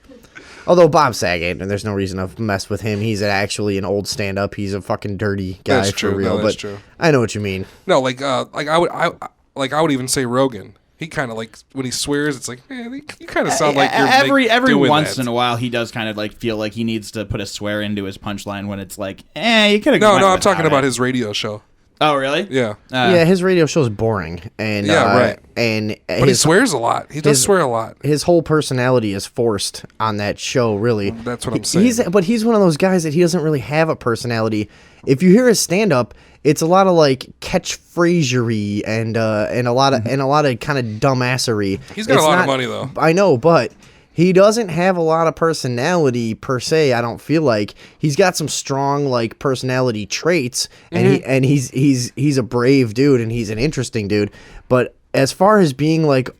Although Bob Saget, and there's no reason to mess with him. He's actually an old stand-up. He's a fucking dirty guy That's for true. real. No, that's but true. I know what you mean. No, I would even say Rogan. He kind of like when he swears, it's like, man, you kind of sound like you're every doing once that. in a while he does kind of like feel like he needs to put a swear into his punchline when it's like, you could have. No, I'm talking about his radio show. Oh, really? Yeah. Yeah, his radio show is boring, and right. And But he swears a lot. He does swear a lot. His whole personality is forced on that show. Really, That's what I'm saying. He's one of those guys that he doesn't really have a personality. If you hear his stand up, it's a lot of like catchphrasery and a lot of kind of dumbassery. He's got a lot of money though. I know, but he doesn't have a lot of personality per se. I don't feel like he's got some strong like personality traits, and he's a brave dude and he's an interesting dude. But as far as being like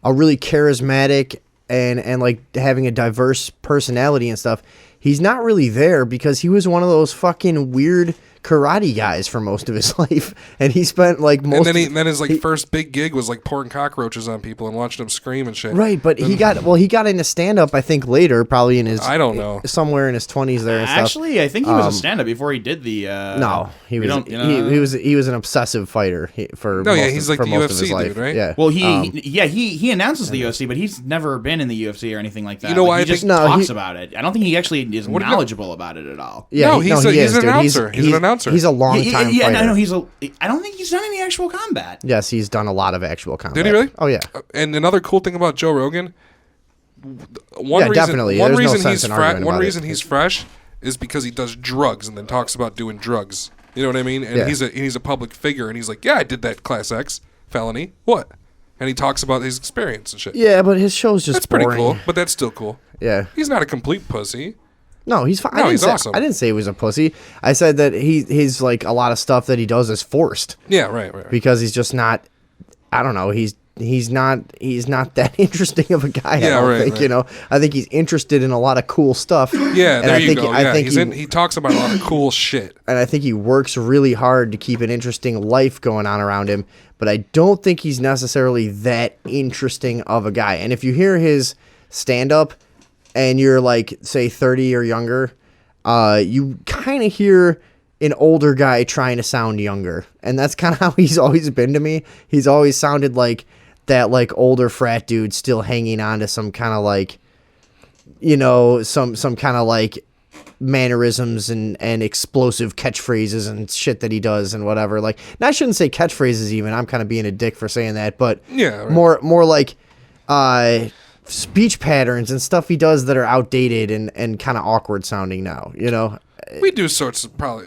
a really charismatic and like having a diverse personality and stuff, he's not really there because he was one of those fucking weird karate guys for most of his life, and he spent like most. And then his like first big gig was like pouring cockroaches on people and watching them scream and shit. Right, but he got into stand up I think later, probably in his I don't know somewhere in his 20s there and stuff. Actually, I think he was a stand up before he did the. No, he was he was an obsessive fighter for he's like for the most of UFC his life. dude, right? Yeah. Well, he announces the UFC, but he's never been in the UFC or anything like that. You know why he I just think- talks about it. I don't think he actually is knowledgeable about it at all. Yeah, No, he's an dude. announcer. He's an announcer. He's a long time fighter. I know I don't think he's done any actual combat. Yes, he's done a lot of actual combat. Did he really? Oh yeah. And another cool thing about Joe Rogan, definitely. One There's no reason sense in arguing one about reason it. he's fresh is because he does drugs and then talks about doing drugs. You know what I mean? And Yeah. he's a public figure, and he's like, yeah, I did that Class X felony. What? And he talks about his experience and shit. Yeah, but his show's just That's pretty boring. cool, but that's still cool. Yeah. He's not a complete pussy. No, he's fine. No, he's awesome. I didn't say he was a pussy. I said that he's like a lot of stuff that he does is forced Yeah, right. because he's just not. I don't know. He's not that interesting of a guy. I don't think. right. I think he's interested in a lot of cool stuff. Yeah, and there I you think, go. I Yeah, think he talks about a lot of cool shit. and I think he works really hard to keep an interesting life going on around him. But I don't think he's necessarily that interesting of a guy. And if you hear his stand up and you're like, say 30 or younger, you kind of hear an older guy trying to sound younger. And that's kind of how he's always been to me. He's always sounded like that like older frat dude still hanging on to some kind of like, some kind of like mannerisms and explosive catchphrases and shit that he does and whatever. Like, and I shouldn't say catchphrases even. I'm kind of being a dick for saying that, but Yeah, right. more like speech patterns and stuff he does that are outdated and kind of awkward sounding now. We do sorts of probably.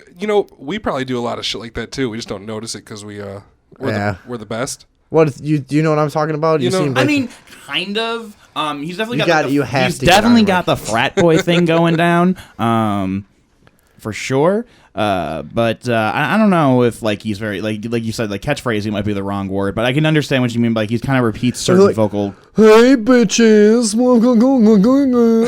We probably do a lot of shit like that too. We just don't notice it because we're the best. Do you know what I'm talking about? You know, seem I like- mean, kind of. He's definitely You got. got- like, you have he's to get definitely on got the frat boy thing going down. For sure. But I don't know if like he's very like you said, like catchphrasing might be the wrong word, but I can understand what you mean. By, like he's kind of repeats certain like, vocal. Hey bitches,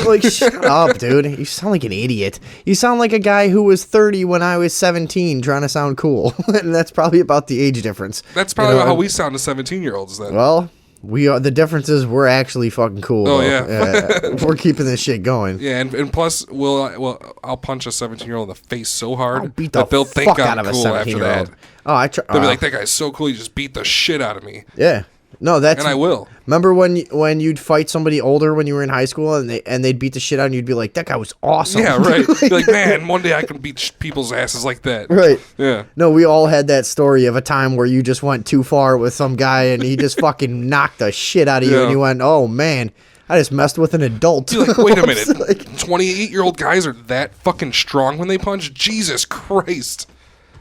like shut up, dude. You sound like an idiot. You sound like a guy who was 30 when I was 17, trying to sound cool, and that's probably about the age difference. That's probably how we sound to 17-year-olds then. Well, we are. The difference is we're actually fucking cool. Oh, though. yeah. We're keeping this shit going. Yeah, and plus, I'll punch a 17-year-old in the face so hard I'll beat the that they'll think fuck I'm out of a cool after 17-year-old. that. Oh, They'll be like, that guy's so cool, he just beat the shit out of me. yeah. No, that's And I will. Remember when you'd fight somebody older when you were in high school and they'd beat the shit out and you'd be like, that guy was awesome. Yeah, right. Be like, man, one day I can beat people's asses like that. Right. Yeah. No, we all had that story of a time where you just went too far with some guy and he just fucking knocked the shit out of you Yeah. and you went, oh man, I just messed with an adult. You're like, wait a minute. Like, 28-year-old guys are that fucking strong when they punch? Jesus Christ.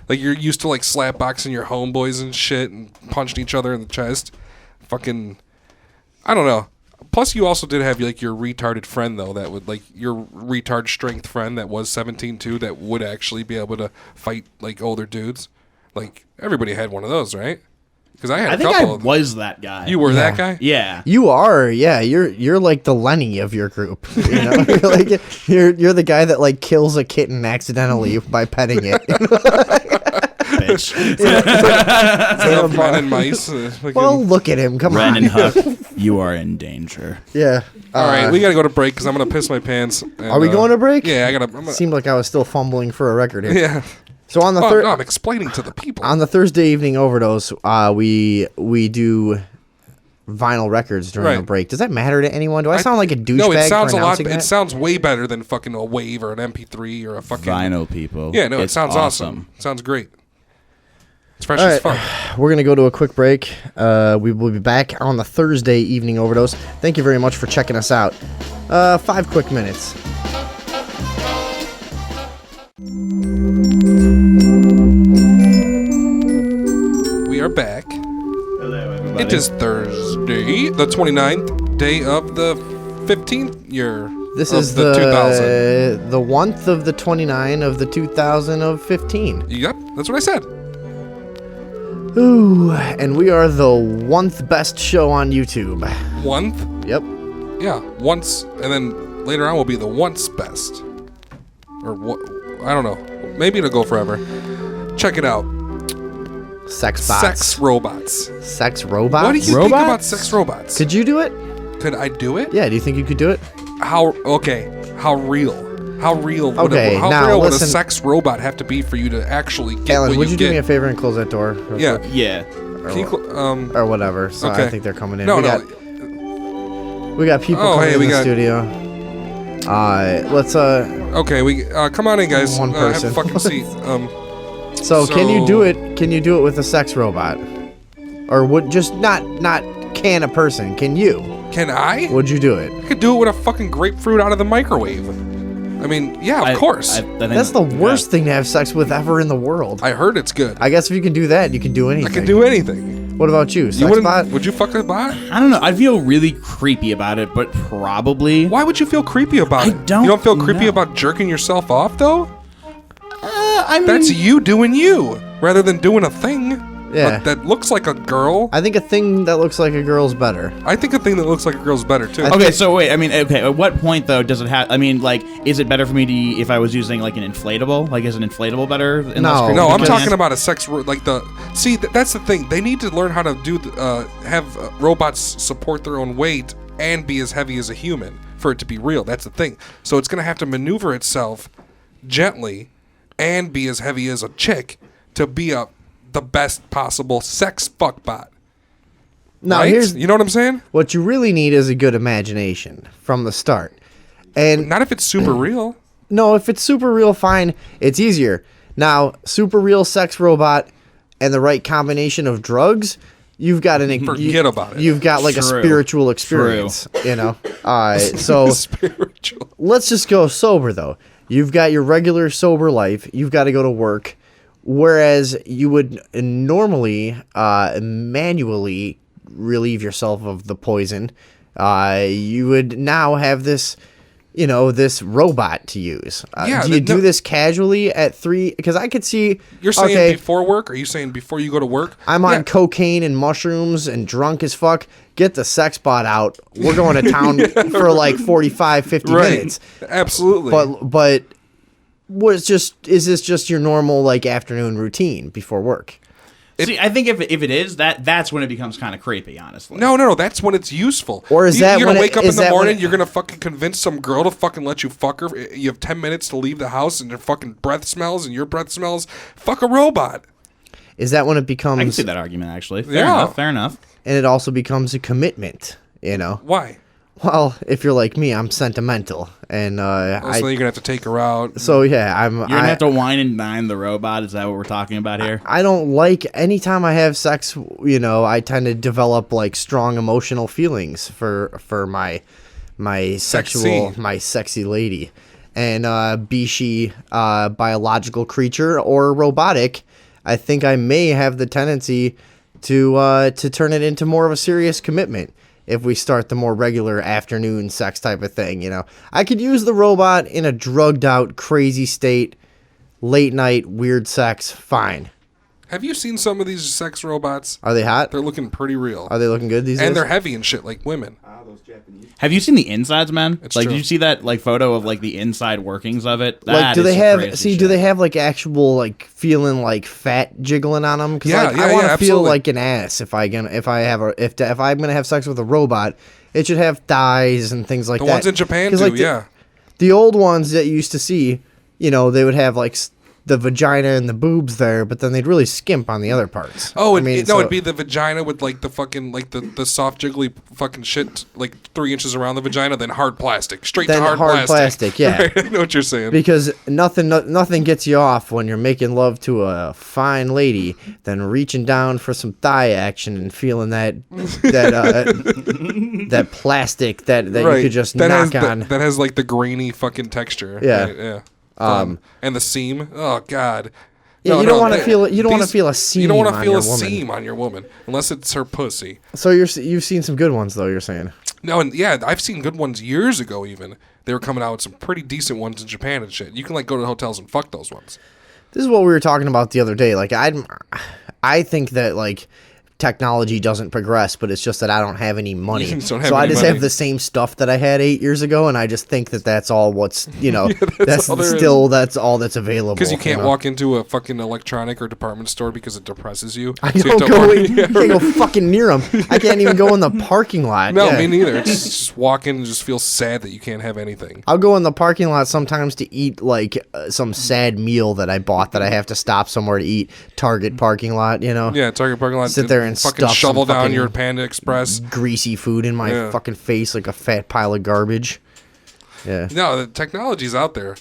Like, you're used to, like, slap boxing your homeboys and shit and punching each other in the chest. Fucking, I don't know. Plus, you also did have, like, your retarded friend, though, that would, like, your retard strength friend that was 17, too, that would actually be able to fight, like, older dudes. Like, everybody had one of those, right? Because I had I a think I couple of them. was that guy. You were that guy? Yeah. you are, yeah. You're like the Lenny of your group. You know, you're the guy that like kills a kitten accidentally by petting it. Bitch. Of men and mice. Fucking- Well, look at him. Come Ren on. and Huck, you are in danger. Yeah. All right, we got to go to break because I'm going to piss my pants. And, Are we going to break? Yeah, I'm gonna, Seemed like I was still fumbling for a record here. yeah. So on the Oh, third. no, I'm explaining to the people. On the Thursday evening overdose, we do vinyl records during the Right. break. Does that matter to anyone? Do I sound like a douchebag? No, it sounds for a lot. announcing It that? sounds way better than fucking a wave or an MP3 or a fucking Vinyl people. Yeah, no, it It's sounds awesome. Sounds great. It's fresh as All right. fuck. We're gonna go to a quick break. We will be back on the Thursday evening overdose. Thank you very much for checking us out. 5 quick minutes. We are back. It is Thursday, the 29th day of the 15th year. This of is the 2000. the 1th of the 29 of the 2015. Yep, that's what I said. Ooh, and we are the 1th best show on YouTube. One. Yep. Yeah, once, and then later on will be the once best. Or what? I don't know. Maybe it'll go forever. Check it out. Sex bots. Sex robots. Sex robots? What do you think Robots? about sex robots? Could you do it? Could I do it? Yeah, do you think you could do it? How? Okay. How real? How real? Okay, how now real would a listen- sex robot have to be for you to actually get Alan, what would you do get? me a favor and close that door? real Yeah. quick? Yeah. Can you Or whatever. So I Okay. think they're coming in. No, we no. we got people Oh, coming hey, in we the got- studio. Let's Okay, we come on in, guys. One Have person. a fucking seat. So can you do So- it? Can you do it with a sex robot? Or would just not can a person? Can you? Can I? Would you do it? I could do it with a fucking grapefruit out of the microwave. I mean, yeah, of course. I think That's the worst thing to have sex with ever in the world. I heard it's good. I guess if you can do that, you can do anything. I can do anything. What about you? You Sex wouldn't? bot? Would you fuck a bot? I don't know. I feel really creepy about it, but probably. Why would you feel creepy about I it? don't You don't feel creepy know. about jerking yourself off, though? I mean, That's you doing you, rather than doing a thing Yeah. that looks like a girl. I think a thing that looks like a girl's better. I think a thing that looks like a girl's better, too. Okay, so wait. I mean, okay. At what point though does it have? I mean, like, is it better for me to if I was using like an inflatable? Like, is an inflatable better? In No. less creepy No, I'm Because- talking about a sex like the. See, that's the thing. They need to learn how to do have robots support their own weight and be as heavy as a human for it to be real. That's the thing. So it's gonna have to maneuver itself gently and be as heavy as a chick to be the best possible sex fuck bot. Now Right? here's You know what I'm saying? what you really need is a good imagination from the start. And Not if it's super real. no, if it's super real, fine. It's easier. Now, super real sex robot and the right combination of drugs, you've got Forget about it. You've got like a True. spiritual experience, you know. So Spiritual. let's just go sober though. You've got your regular sober life. You've got to go to work. Whereas you would normally manually relieve yourself of the poison, you would now have this, this robot to use. Yeah, do you do this casually at 3? Because I could see. You're saying okay, before work? Are you saying before you go to work? I'm on cocaine and mushrooms and drunk as fuck. Get the sex bot out. We're going to town for like 45, 50 minutes. Absolutely. But is this just your normal like afternoon routine before work? See, I think if it is that's when it becomes kind of creepy, honestly. No, that's when it's useful. Or is that you're when gonna wake up in the morning? when You're gonna fucking convince some girl to fucking let you fuck her. You have 10 minutes to leave the house, and their fucking breath smells, and your breath smells. Fuck a robot. Is that when it becomes? I can see that argument actually. Yeah. Fair enough. And it also becomes a commitment. Why? Well, if you're like me, I'm sentimental, and So you're gonna have to take her out. So yeah, You're gonna have to wine and dine the robot. Is that what we're talking about here? I don't like anytime I have sex. I tend to develop like strong emotional feelings for my sexy lady, and be she biological creature or robotic. I think I may have the tendency to turn it into more of a serious commitment if we start the more regular afternoon sex type of thing. I could use the robot in a drugged out, crazy state, late night, weird sex, fine. Have you seen some of these sex robots? Are they hot? They're looking pretty real. Are they looking good these days? And they're heavy and shit like women. Have you seen the insides, man? It's like, true. did you see that like photo of like the inside workings of it? Like, That do is they some have? crazy See, shit. do they have like actual like feeling like fat jiggling on them? Because Yeah, like, yeah, I want yeah, to feel absolutely. like an ass if I'm gonna have sex with a robot. It should have thighs and things like The that. ones in Japan 'Cause, do, like, yeah. The old ones that you used to see, they would have like the vagina and the boobs there, but then they'd really skimp on the other parts. Oh, I mean, it'd be the vagina with like the fucking like the soft jiggly fucking shit like 3 inches around the vagina, then hard plastic, straight Then to hard, hard plastic, yeah. Right, I know what you're saying. Because nothing gets you off when you're making love to a fine lady than reaching down for some thigh action and feeling that that plastic that Right. you could just that knock has on. that has like the grainy fucking texture. Yeah. Right, yeah. And the seam. Oh God. Yeah, you don't wanna feel it- you don't wanna these- feel a You seam don't want to on feel your a woman. seam on your woman unless it's her pussy. So you've seen some good ones though. You're saying. No, and yeah, I've seen good ones years ago. Even they were coming out with some pretty decent ones in Japan and shit. You can like go to hotels and fuck those ones. This is what we were talking about the other day. Like I think that like technology doesn't progress, but it's just that I don't have any money. You just don't have so I any just money. have the same stuff that I had 8 years ago, and I just think that that's all what's that's all there is. still that's all that's available. Because you can't know? walk into a fucking electronic or department store because it depresses you. I So you have don't to go. order- You can't go fucking near them. I can't even go in the parking lot. No, Yeah. me neither. It's just walk in and just feel sad that you can't have anything. I'll go in the parking lot sometimes to eat like some sad meal that I bought that I have to stop somewhere to eat. Target parking lot, Yeah, Target parking lot. Sit there and fucking stuff shovel some down fucking your Panda Express. greasy food in my Yeah. fucking face like a fat pile of garbage. Yeah. No, the technology's out there,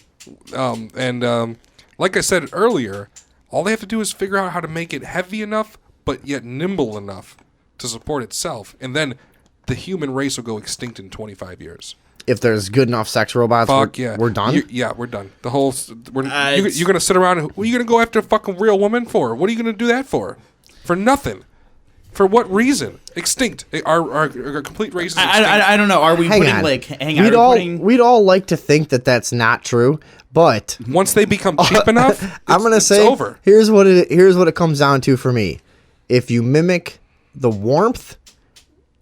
like I said earlier, all they have to do is figure out how to make it heavy enough, but yet nimble enough to support itself, and then the human race will go extinct in 25 years. If there's good enough sex robots, Fuck yeah, we're done. Yeah, we're done. The whole it's- you're gonna sit around. What are you gonna go after a fucking real woman for? What are you gonna do that for? For nothing. For what reason? Extinct. Our complete race is extinct. I don't know. Are we Hang putting on. like hang on? we'd Are we all putting, we'd all like to think that that's not true, but Once they become cheap enough, I'm gonna it's say over. here's what it comes down to for me. If you mimic the warmth,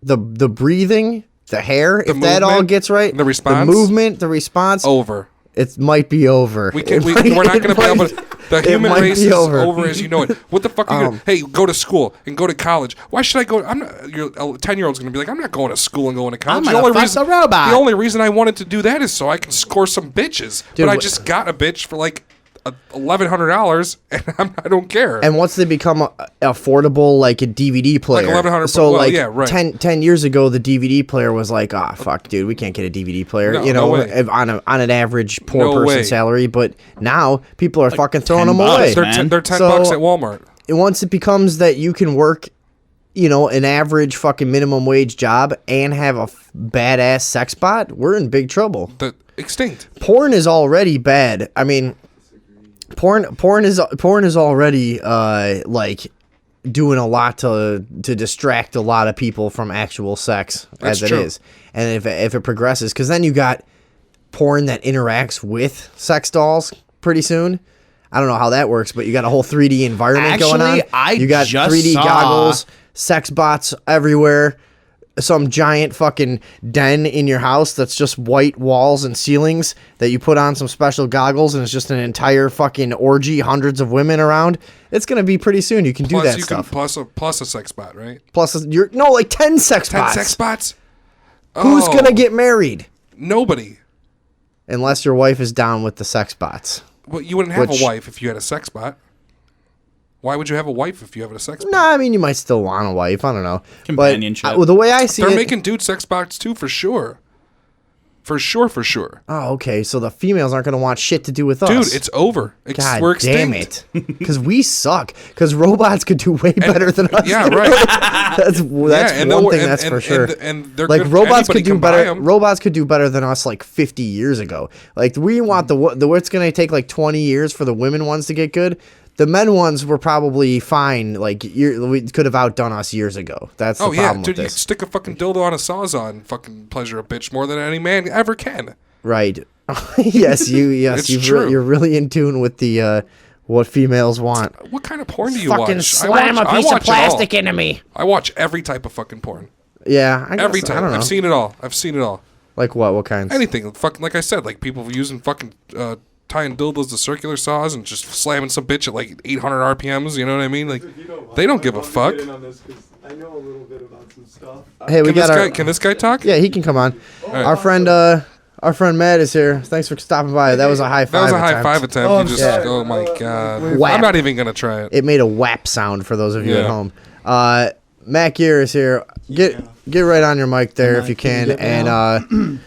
the breathing, the hair, if that all movement, gets right, the response? the movement, the response, Over. it might be over. We can, It we're might- not it going to be able might- to. The it human might race be is over. over as you know it. What the fuck are you going to. Hey, go to school and go to college. Why should I go? I'm not. Your 10-year-old's going to be like, I'm not going to school and going to college. I'm gonna fuck a robot. The only reason I wanted to do that is so I can score some bitches. Dude, but I just got a bitch for like $1,100 and I don't care. And once they become affordable, like a DVD player, $1,100 so well, like yeah, right. 10 years ago, the DVD player was like, ah, fuck, dude, we can't get a DVD player, No, you no know, way. on an average poor No person way. salary. But now people are fucking throwing them $10, away. man. They're $10 So- bucks at Walmart. And once it becomes that you can work, an average fucking minimum wage job and have a badass sex bot, we're in big trouble. The extinct. Porn is already bad. I mean, Porn is already like doing a lot to distract a lot of people from actual sex That's as true. it is. And if it progresses, because then you got porn that interacts with sex dolls pretty soon. I don't know how that works, but you got a whole 3D environment going on. Actually, You got just 3D saw- goggles, sex bots everywhere. Some giant fucking den in your house that's just white walls and ceilings that you put on some special goggles, and it's just an entire fucking orgy, hundreds of women around. It's gonna be pretty soon. You can do that stuff. Plus a sex bot, right? Plus, like 10 sex 10 bots. sex bots? Who's Oh, gonna get married? Nobody. Unless your wife is down with the sex bots. Well, you wouldn't have Which- a wife if you had a sex bot. Why would you have a wife if you have a sex bot? No, I mean, you might still want a wife. I don't know. Companionship. But the way I see They're it. making dude sex bots too, for sure. For sure. Oh, okay. So the females aren't gonna want shit to do with us. Dude, it's over. God We're damn extinct. it. Because we suck. Because robots could do way better than us. Yeah, right. That's and one they'll- thing and- that's and- for sure. and they're like good- robots anybody could do can buy better. 'em. Robots could do better than us like 50 years ago. Like we want the it's gonna take like 20 years for the women ones to get good. The men ones were probably fine. Like we could have outdone us years ago. That's the Oh yeah, problem dude, with you this. stick a fucking dildo on a sawzall and fucking pleasure a bitch more than any man ever can. Right. yes, It's true. you're really in tune with the what females want. What kind of porn do you Fucking watch? slam I a piece watch of it all. plastic into me. I watch every type of fucking porn. Yeah, I guess, Every I time. don't know. I've seen it all. I've seen it all. Like what? What kinds? Anything. Fucking like I said, like people using fucking tying dildos to circular saws and just slamming some bitch at like 800 RPMs. You know what I mean? Like they don't give a fuck. I know a little bit about some stuff. Hey, we got our. Can this guy talk? Yeah, he can come on. right. Our friend Matt is here. Thanks for stopping by. That was a high That five. was a high attempt. five attempt. Oh, You I'm just, sorry. oh my god. Whap. I'm not even gonna try it. It made a whap sound for those of you at Yeah. home. Matt Geer is here. Get right on your mic there if you Can you can. get me And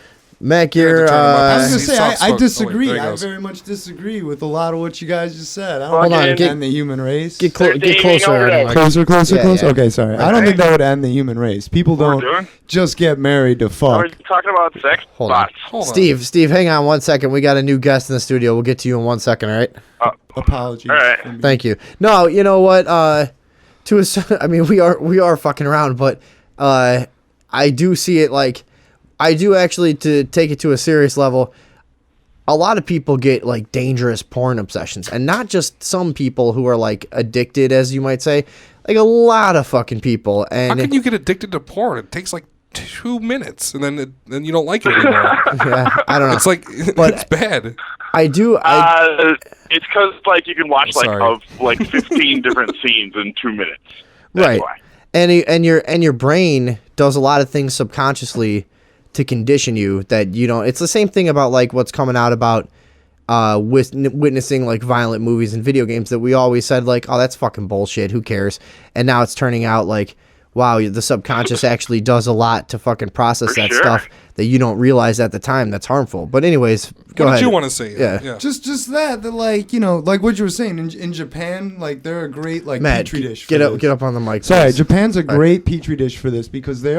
Matt Geer. turn him up. I was gonna He's say soft I spoken. disagree. Oh, wait, there he I goes. very much disagree with a lot of what you guys just said. I Hold don't on, think get- it end the human race. get closer. on your mic. Closer. Yeah. Okay, sorry. I don't think that would end the human race. People What we're don't doing? just get married to I fuck. was talking about sex Hold on. bots. Hold on. Steve, hang on 1 second. We got a new guest in the studio. We'll get to you in 1 second. All right. Apologies. All right. from me. Thank you. No, you know what? To a, I mean, we are fucking around, but I do see it like I do actually to take it to a serious level. A lot of people get like dangerous porn obsessions, and not just some people who are like addicted, as you might say. Like a lot of fucking people. How And can you get addicted to porn? It takes like 2 minutes, and then you don't like it anymore. yeah, I don't know. It's like But- it's bad. I do. It's because like you can watch like Sorry. of like 15 different scenes in 2 minutes. That's Right. why. And your brain does a lot of things subconsciously to condition you that you don't. It's the same thing about like what's coming out about witnessing like violent movies and video games that we always said like, oh, that's fucking bullshit. Who cares? And now it's turning out like, wow, the subconscious actually does a lot to fucking process For that sure. stuff that you don't realize at the time that's harmful. But anyways, go What ahead. did you want to say? Yeah. Just that like, you know, like what you were saying in Japan, like they're a great like Matt, petri dish. get for up, this. get up on the mic. Sorry, please. Japan's a great petri dish for this because they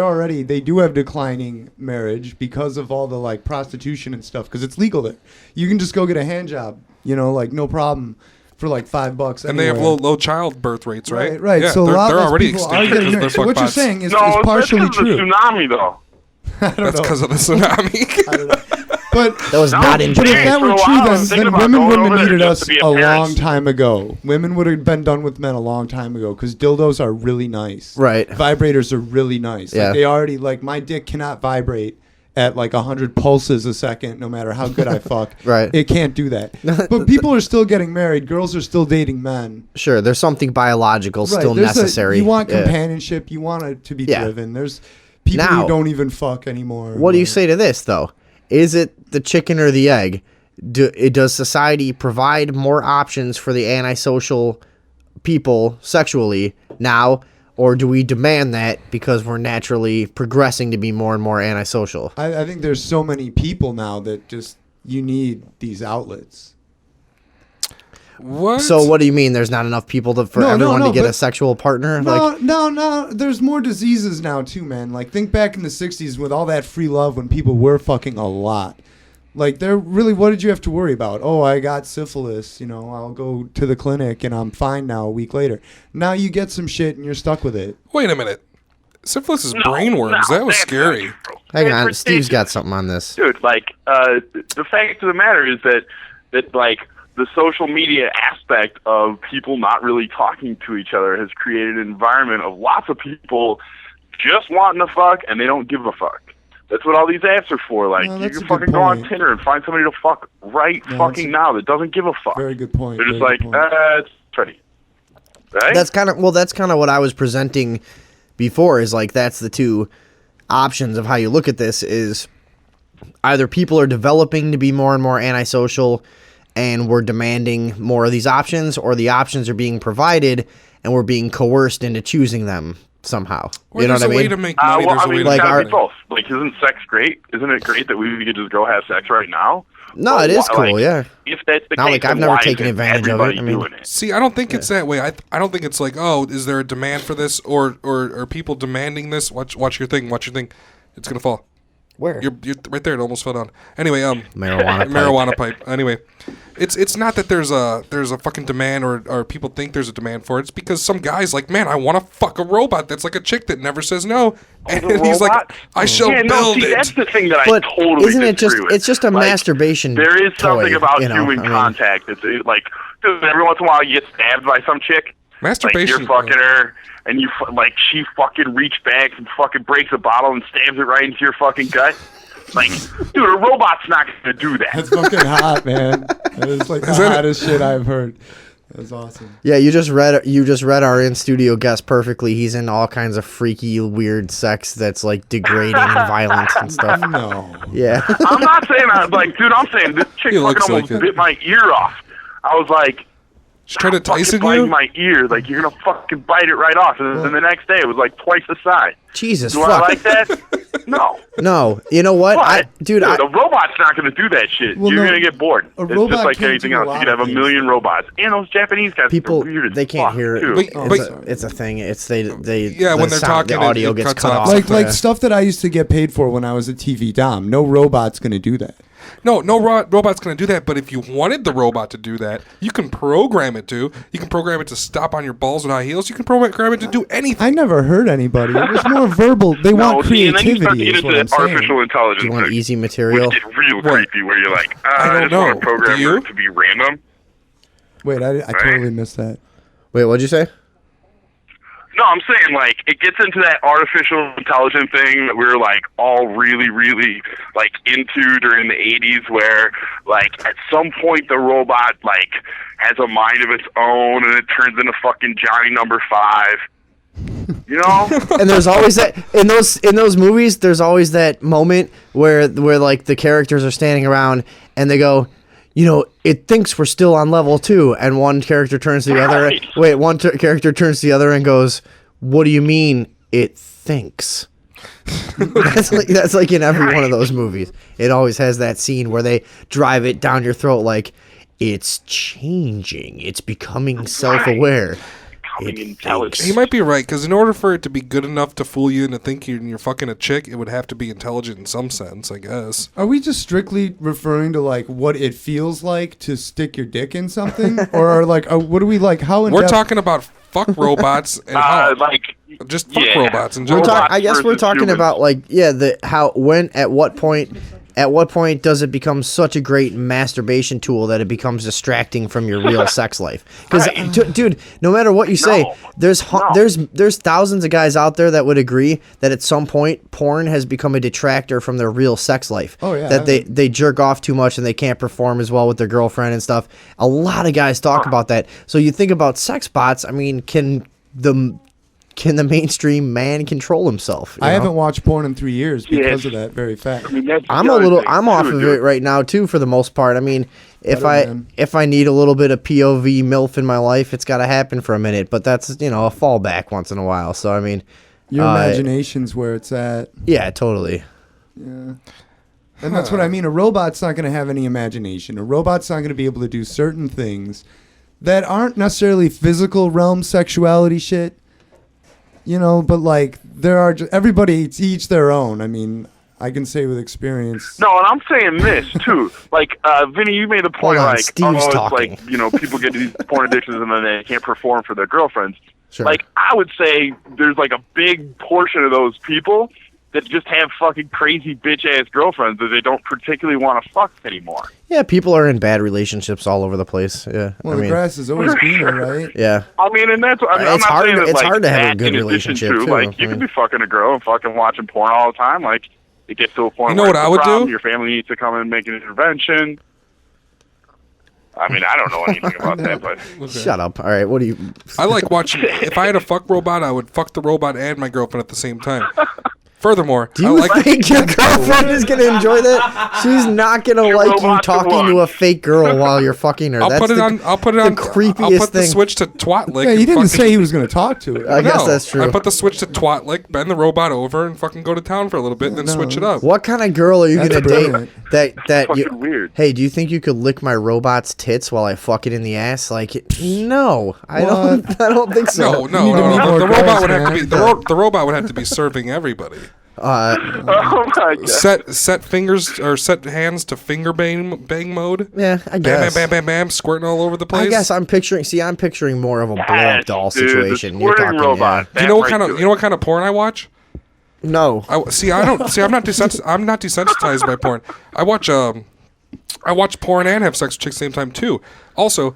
do have declining marriage because of all the like prostitution and stuff because it's legal there. You can just go get a hand job, you know, like no problem for like $5. And they have anywhere. low child birth rates, right? Right. Yeah, so a lot they're less already people extinct are getting because married. they're So what you're fuck saying is No, that's partially because of the true. tsunami though. That's because of the tsunami. I don't know. But That was not in But if Japan. that For were a true, while, I was thinking then about women going wouldn't over have there needed just us to be a a parent. long time ago. Women would have been done with men a long time ago because dildos are really nice. Right. Vibrators are really nice. Yeah. Like they already like my dick cannot vibrate at like 100 pulses a second, no matter how good I fuck. Right. It can't do that. But people are still getting married. Girls are still dating men. Sure, there's something biological still There's necessary. you want Yeah. companionship. You want it to be Yeah. driven. There's people Now- who don't even fuck anymore. What do you Like- say to this, though? Is it the chicken or the egg? Does society provide more options for the antisocial people sexually now, or do we demand that because we're naturally progressing to be more and more antisocial? I think there's so many people now that just you need these outlets. What? So what do you mean there's not enough people for No, everyone no, to get a but- sexual partner? No. There's more diseases now too, man. Like think back in the '60s with all that free love when people were fucking a lot. Like, they're really, what did you have to worry about? Oh, I got syphilis. You know, I'll go to the clinic and I'm fine now a week later. Now you get some shit and you're stuck with it. Wait a minute. Syphilis is brainworms. That was scary. Hang on, It's Steve's got ridiculous. something on this. Dude, like, the fact of the matter is that like, the social media aspect of people not really talking to each other has created an environment of lots of people just wanting to fuck and they don't give a fuck. That's what all these apps are for. Like, No, you that's can a good fucking go on point. Tinder and find somebody to fuck right No, fucking now that doesn't give a fuck. Very good point. They're just very like, good point. it's funny. Right? That's kind of what I was presenting before. Is like that's the two options of how you look at this. Is either people are developing to be more and more antisocial, and we're demanding more of these options, or the options are being provided and we're being coerced into choosing them somehow. Well, You know there's what I a way mean? to make money. well, There's I a way mean, to like it's make gotta our- be money. both. Like, isn't sex great? Isn't it great that we could just go have sex right now? No, Well, it is why- cool. Yeah. If that's the Not case, like I've then never why taken isn't advantage of it. everybody I mean- doing it? See, I don't think it's that way. I don't think it's like, oh, is there a demand for this, or people demanding this? Watch your thing. Watch your thing. It's gonna fall. Where? You're right there. It almost fell down. Anyway, Marijuana pipe. marijuana pipe. Anyway, it's not that there's a fucking demand or people think there's a demand for it. It's because some guy's like, man, I want to fuck a robot that's like a chick that never says no, and The he's like, robot? I shall yeah, no, build see, it. that's the thing that But I totally isn't it just disagree with. it's just a Like, masturbation There is something toy, about you know? human I mean, contact. It's like, dude, every once in a while you get stabbed by some chick. Masturbation. Like, you're fucking her, and like she fucking reached back and fucking breaks a bottle and stabs it right into your fucking gut. Like, dude, a robot's not gonna do that. That's fucking hot, man. That is like the Is that it? hottest shit I've heard. That's awesome. Yeah, you just read our in studio guest perfectly. He's in all kinds of freaky, weird sex that's like degrading and violent and stuff. No. Yeah. I'm not saying dude, I'm saying this chick He fucking looks almost like it. bit my ear off. I was like, She's trying to fucking Tyson biting you. my ear, like you're gonna fucking bite it right off. And then the next day it was like twice the size. Jesus Do fuck. I like that? No. No, you know what, Dude, a robot's not going to do that shit. Well, You're no, going to get bored. a It's robot just like can't anything do a else. lot You could have of a things. million robots. And those Japanese guys people are weird as they can't fuck, hear too. it. But- It's a thing. It's they Yeah, when the they're sound, talking, the audio it gets cuts cut off. off. Like Yeah. stuff that I used to get paid for when I was a TV dom. No robot's gonna do that. No robot's going to do that. But if you wanted the robot to do that, you can program it to. You can program it to stop on your balls with high heels. You can program it to do anything. I never heard anybody. It was more verbal. They No, want see, and then you start creativity. to Is get what I'm into artificial saying. intelligence. Do you want like, easy which material? get real creepy, where you're like, I don't I just want know. to program Do you? it to be random. Wait, I totally missed that. Wait, what'd you say? No, I'm saying, like, it gets into that artificial intelligence thing that we were, like, all really, really, like, into during the 80s, where, like, at some point the robot, like, has a mind of its own and it turns into fucking Johnny Number 5. You know? And there's always that in those movies. There's always that moment where like the characters are standing around and they go, you know, it thinks we're still on level 2, and one character turns to the other. Right. Wait, character turns to the other and goes, "What do you mean it thinks?" that's like in every one of those movies. It always has that scene where they drive it down your throat, like it's changing, it's becoming self-aware. Becoming It intelligent. thinks. He might be right, because in order for it to be good enough to fool you into thinking you're fucking a chick, it would have to be intelligent in some sense, I guess. Are we just strictly referring to like what it feels like to stick your dick in something, or are like what do we like? How in We're depth? talking about fuck robots and how, Like, just fuck yeah. robots in We're general. Robots I guess we're versus talking humans. about like at what point does it become such a great masturbation tool that it becomes distracting from your real sex life? Because Right. dude, no matter what you say, No. there's thousands of guys out there that would agree that at some point porn has become a detractor from their real sex life. Oh, yeah. That they jerk off too much and they can't perform as well with their girlfriend and stuff. A lot of guys talk about that. So you think about sex bots. I mean, can the mainstream man control himself? You I know? haven't watched porn in 3 years because Yeah. of that very fact. I mean, that's I'm the a other little. thing, I'm off too, of dude. it right now too, for the most part. I mean, Better, man. if I need a little bit of POV MILF in my life, it's got to happen for a minute. But that's a fallback once in a while. So I mean, Your imagination's where it's at. yeah, totally. And that's what I mean. A robot's not going to have any imagination. A robot's not going to be able to do certain things that aren't necessarily physical realm sexuality shit. But like there are everybody each their own. I mean, I can say with experience. No, and I'm saying this too. Like, Vinny, you made the point, Hold on, like, Steve's it's talking. like, you know, people get these porn addictions and then they can't perform for their girlfriends. Sure. Like, I would say there's like a big portion of those people that just have fucking crazy bitch ass girlfriends that they don't particularly want to fuck anymore. Yeah, people are in bad relationships all over the place. Yeah, Well, I the mean, grass is always greener, right? yeah. I mean, and that's I mean, I'm It's not hard- saying that, it's like, hard to have a that good in addition relationship, to, too. like, I you mean- could be fucking a girl and fucking watching porn all the time. Like, it gets to a point You know where what it's I a would problem, do? your family needs to come and make an intervention. I mean, I don't know anything about that, but Shut up. All right, what do you? I like watching. If I had a fuck robot, I would fuck the robot and my girlfriend at the same time. Furthermore, Do I you like. think your girlfriend is gonna enjoy that? She's not gonna like you robots at talking to a fake girl while you're fucking her. I'll That's put it the, on. I'll put it the on. creepiest I'll put the thing. switch to twat lick. Yeah, he and didn't fucking- say he was going to talk to it. I guess No, that's true. I put the switch to twat lick, bend the robot over, and fucking go to town for a little bit, and then No, switch it up. What kind of girl are you That's gonna date? brilliant. That you? fucking weird. Hey, do you think you could lick my robot's tits while I fuck it in the ass? Like, no, I don't. I don't think so. No, You need no, to no. meet The, more the robot girls, would have to man. be the robot would have to be serving everybody. Oh my god. Set fingers or set hands to finger bang mode. Yeah, I Bam, guess. bam, bam, bam, bam, squirting all over the place. I guess I'm picturing. See, I'm picturing more of a blow up doll Dude, situation. the You're squirting talking. robot. Do you know what That kind might of do you know what kind of porn I watch? Yeah. No. I see. I don't see. I'm not desensitized by porn. I watch porn and have sex with chicks at the same time too. Also,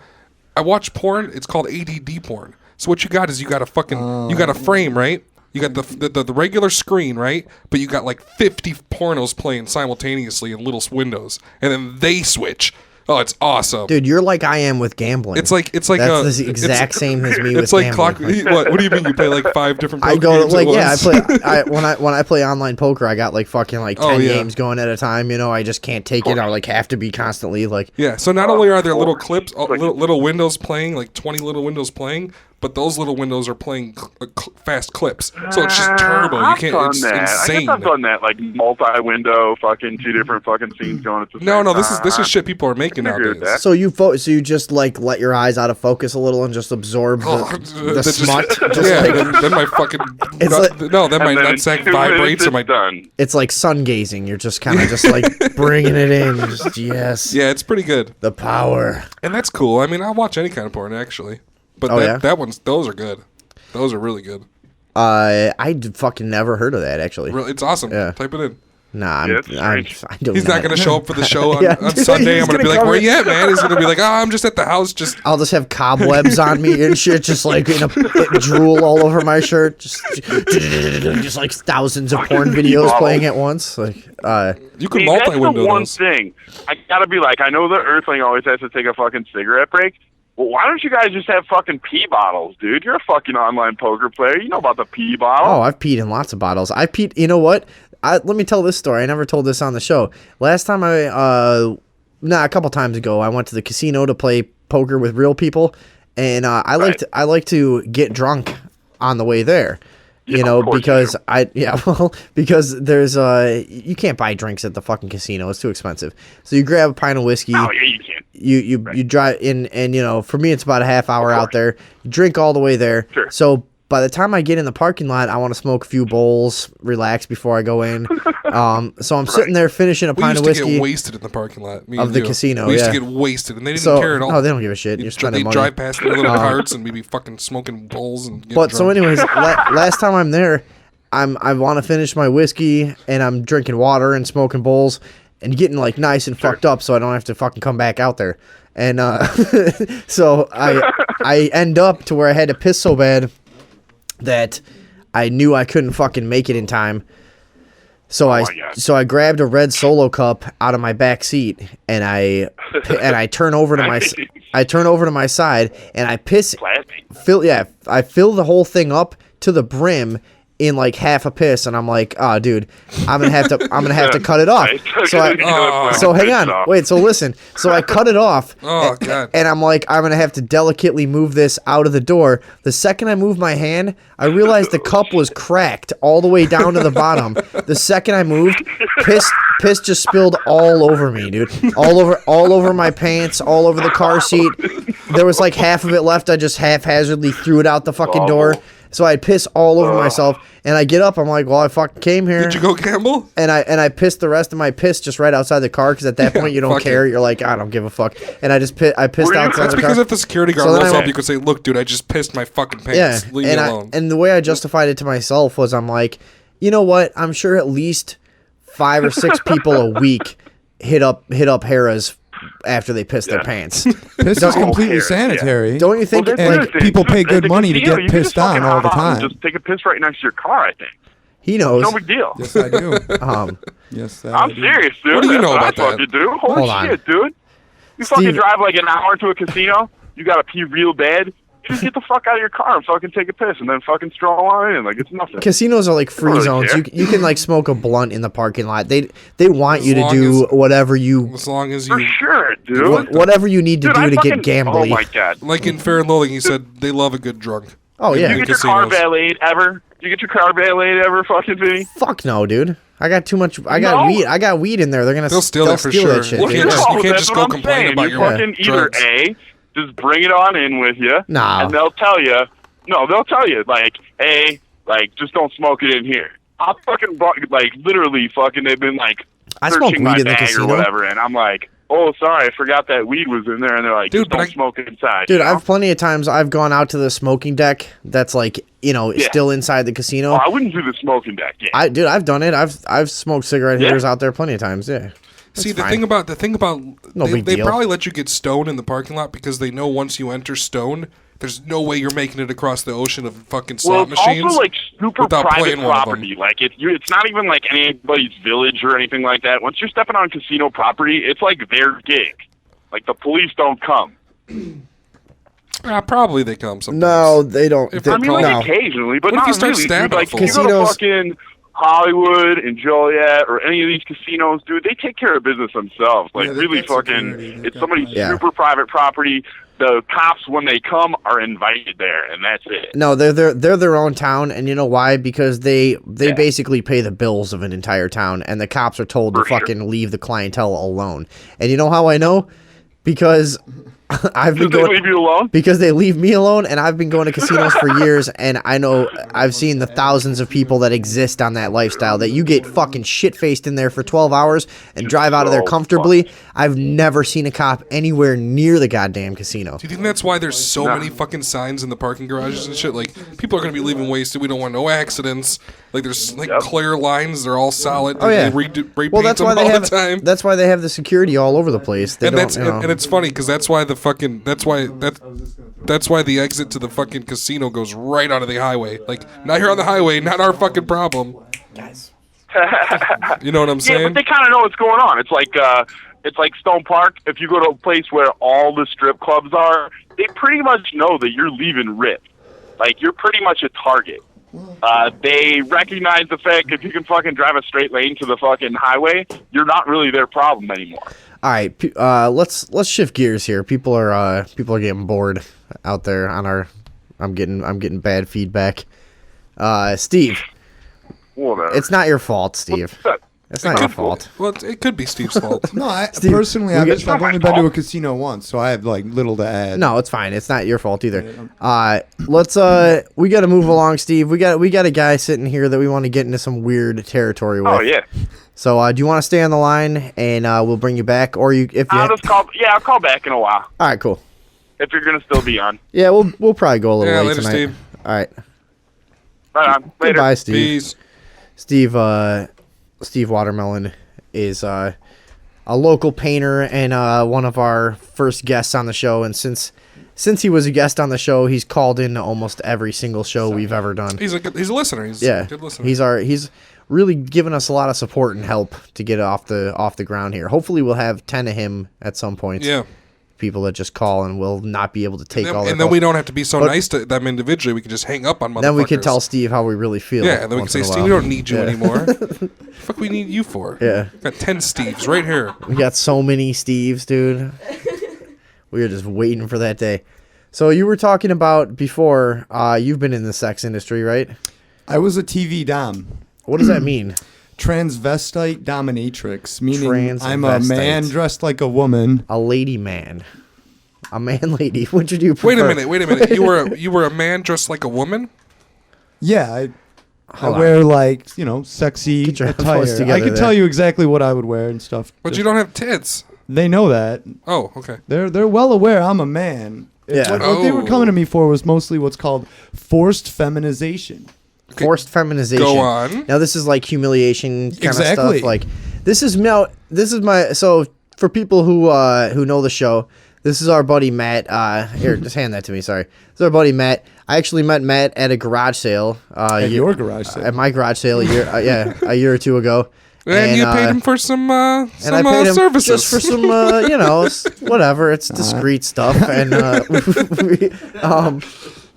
I watch porn. It's called ADD porn. So what you got is you got a frame, right? You got the regular screen, right? But you got like 50 pornos playing simultaneously in little windows, and then they switch. Oh, it's awesome. Dude, you're like I am with gambling. It's like That's a, the exact same as me with It's like gambling. clock. What do you mean? You play like 5 different? I poker go games like at yeah, I once? play when I play online poker, I got like fucking like 10 Oh, yeah. games going at a time, you know, I just can't take it. I like have to be constantly like Yeah. So not only are there little clips, little windows playing, like 20 little windows playing, but those little windows are playing fast clips. So it's just turbo. You I've can't. done It's that. insane. I guess I've done that, like multi-window, fucking 2 different fucking scenes going at the No, same no. time. This is shit people are making I agree with nowadays. that. so you just like let your eyes out of focus a little and just absorb the smut. Just yeah. take Then my fucking It's like- then my And then in nutsack 2 vibrates minutes, and my it's done. it's like sun gazing. You're just kind of just like bringing it in. Just yes, yeah. It's pretty good, the power. and that's cool. I mean, I'll watch any kind of porn actually, but Oh, yeah? those are good. Those are really good. Fucking never heard of that actually. It's awesome. Yeah. Type it in. Nah, Yeah, it's strange. I don't. He's not going to show up for the show on, Yeah, on dude, Sunday. he's I'm going to gonna be like, come where in- you at, man? He's going to be like, I'm just at the house. Just I'll just have cobwebs on me and shit, just like drool all over my shirt, just like thousands of porn videos playing at once. Like, you can See, that's the multi-window one those. thing. I gotta be like, I know the Earthling always has to take a fucking cigarette break. Well, why don't you guys just have fucking pee bottles, dude? You're a fucking online poker player. You know about the pee bottle. oh, I've peed in lots of bottles. I peed. You know what? Let me tell this story. I never told this on the show. Last time a couple times ago, I went to the casino to play poker with real people, and I like to get drunk on the way there. You Yeah, know, of course you because there's you can't buy drinks at the fucking casino. It's too expensive. So you grab a pint of whiskey. Oh, yeah, you can. You drive in, and you know, for me it's about a half hour out there. You drink all the way there. Sure. So by the time I get in the parking lot, I want to smoke a few bowls, relax before I go in. So I'm sitting there finishing a We pint used of to whiskey. get wasted in the parking lot. Me Of and the you. casino, We used yeah. to get wasted, and they didn't So care at all. no, they don't give a shit. You're spending They money. drive past their little carts, and we'd be fucking smoking bowls and getting But so drunk. anyways, last time I'm there, I want to finish my whiskey, and I'm drinking water and smoking bowls and getting like nice and fucked up, so I don't have to fucking come back out there. And so I end up to where I had to piss so bad that I knew I couldn't fucking make it in time. So my God. I grabbed a red Solo cup out of my back seat, and I turn over to my side, and I piss Plastic. I fill the whole thing up to the brim in like half a piss, and I'm like, oh, dude, I'm gonna have to cut it off. So hang on, wait. So listen. So I cut it off. Oh, God. And I'm like, I'm gonna have to delicately move this out of the door. The second I move my hand, I realized the cup was cracked all the way down to the bottom. The second I moved, piss just spilled all over me, dude. All over my pants, all over the car seat. There was like half of it left. I just haphazardly threw it out the fucking door. So I piss all over myself, and I get up. I'm like, well, I fucking came here. Did you go gamble? And I pissed the rest of my piss just right outside the car because at that point you don't fuck care. it. You're like, I don't give a fuck. And I just I pissed Were you- outside That's the car. because if the security guard So then rolls I- up, you could say, "Look, dude, I just pissed my fucking pants. Yeah, Leave me alone." and the way I justified it to myself was, I'm like, you know what? I'm sure at least 5 or 6 people a week hit up Harrah's after they piss their pants. Piss is completely care, sanitary. Don't you think? Well, like, there's the people thing, pay at good the money to casino, get you can pissed just fucking on all the hop out and time. Just take a piss right next to your car, I think. he knows. No big deal. Yes, I do. Um, Yes, I'm I do. serious, dude. What do you That's know what about I that? fucking do. Holy Hold on. shit, dude. You fucking Steve- drive like an hour to a casino. You gotta pee real bad. Just get the fuck out of your car and fucking take a piss, and then fucking stroll on in like it's nothing. Casinos are like free really zones. care. You can like smoke a blunt in the parking lot. They want you to long do as- whatever you As long as For you, sure, dude. whatever you need to Dude, do I to fucking, get Oh gambly. my god. like in Fair and Loathing, he said they love a good drunk. Oh In yeah. You get your car casinos. valeted ever? You get your car valeted ever, fucking Vinny? Fuck no, dude. I got too much. I got No. weed. I got weed in there. They're gonna. They'll steal it for sure. that shit. You dude. can't just- you that's just what go I'm complain saying. about you your fucking drugs. either A, just bring it on in with you, Nah. and they'll tell you, they'll tell you, like, hey, like, just don't smoke it in here. I fucking brought, like, literally fucking, they've been, like, I smoke searching weed my in the bag casino. or whatever, and I'm like, oh, sorry, I forgot that weed was in there, and they're like, Dude, just but don't I- smoke it inside. Dude, you know? I've plenty of times I've gone out to the smoking deck that's like, Yeah. still inside the casino. Oh, I wouldn't do the smoking deck, yeah. I've done it. I've smoked cigarette Yeah. hitters out there plenty of times. Yeah. See, the fine. thing about No they, big they deal. probably let you get stoned in the parking lot because they know once you enter stoned, there's no way you're making it across the ocean of fucking Well, slot it's machines. also like super without private playing one of them. property. Like it's not even like anybody's village or anything like that. Once you're stepping on casino property, it's like their gig. Like the police don't come. Probably they come sometimes. No, they don't. If they- I mean, like no. occasionally, but What if not you start really. stabbing Dude. Like a if you go to Casinos- fucking Hollywood and Joliet or any of these casinos, dude, they take care of business themselves. Like Yeah, they've really, got fucking, security. They've it's got somebody's Yeah. super private property. The cops, when they come, are invited there, and that's it. No, they're their own town, and you know why? Because they basically pay the bills of an entire town, and the cops are told to For sure. fucking leave the clientele alone. And you know how I know? Because I've been Did they going. leave you alone? Because they leave me alone, and I've been going to casinos for years, and I know I've seen the thousands of people that exist on that lifestyle that you get fucking shit-faced in there for 12 hours and drive out of there so comfortably. I've never seen a cop anywhere near the goddamn casino. Do you think that's why there's so many fucking signs in the parking garages and shit? Like, people are going to be leaving wasted. We don't want no accidents. Like, there's, like, clear lines. They're all solid. Oh yeah. They repaint Well, that's them why they all have. the time. That's why they have the security all over the place. They And don't, that's you know. and it's funny because that's why the exit to the fucking casino goes right onto the highway. Like, not here on the highway, not our fucking problem. You know what I'm Yeah, saying? but they kind of know what's going on. It's like Stone Park. If you go to a place where all the strip clubs are, they pretty much know that you're leaving ripped. Like you're pretty much a target. They recognize the fact if you can fucking drive a straight lane to the fucking highway, you're not really their problem anymore. All right, let's shift gears here. People are getting bored out there on our. I'm getting bad feedback. Steve, Whatever. it's not your fault, Steve. It's not your fault. Well, it could be Steve's fault. No, Steve, personally, we I've only been to a casino once, so I have like little to add. No, it's fine. It's not your fault either. Let's we got to move along, Steve. We got a guy sitting here that we want to get into some weird territory with. Oh yeah. So do you want to stay on the line and we'll bring you back, or if you? I'll call back in a while All right, cool. if you're gonna still be on. Yeah, we'll probably go a little Yeah, late later, tonight. Steve. All right. Right on. Later. Goodbye, Steve. Peace. Steve Watermelon is a local painter and one of our first guests on the show. And since he was a guest on the show, he's called into almost every single show we've ever done. He's a listener. He's Yeah, a good listener. he's really given us a lot of support and help to get off the ground here. Hopefully, we'll have 10 of him at some point. Yeah. People that just call and will not be able to take all their And then calls. we don't have to be so But- nice to them individually. We can just hang up on motherfuckers. Then we can tell Steve how we really feel. Yeah, and then we can once say, in a Steve, while. we don't need you Yeah. anymore. Fuck, we need you for? Yeah. We got 10 Steves right here. We got so many Steves, dude. We were just waiting for that day. So you were talking about before, you've been in the sex industry, right? I was a TV dom. What does that mean? Transvestite dominatrix, meaning I'm a Transvestite. man dressed like a woman. A lady man. A man lady. Which would you prefer? Wait a minute. You were a man dressed like a woman? Yeah, I Hold on. wear like sexy Get your attire. headphones together I can there. tell you exactly what I would wear and stuff. But you don't have tits. They know that. Oh, okay. They're well aware I'm a man. Yeah. What they were coming to me for was mostly what's called forced feminization. Forced feminization. Go on. Now this is like humiliation kind of Exactly. stuff. Like this is my so for people who know the show, this is our buddy Matt. Here, just hand that to me. Sorry, this is our buddy Matt. I actually met Matt at a garage sale. At your garage sale. At my garage sale a year or two ago. And you paid him for some and I paid him services. just for some, whatever. It's discreet stuff. And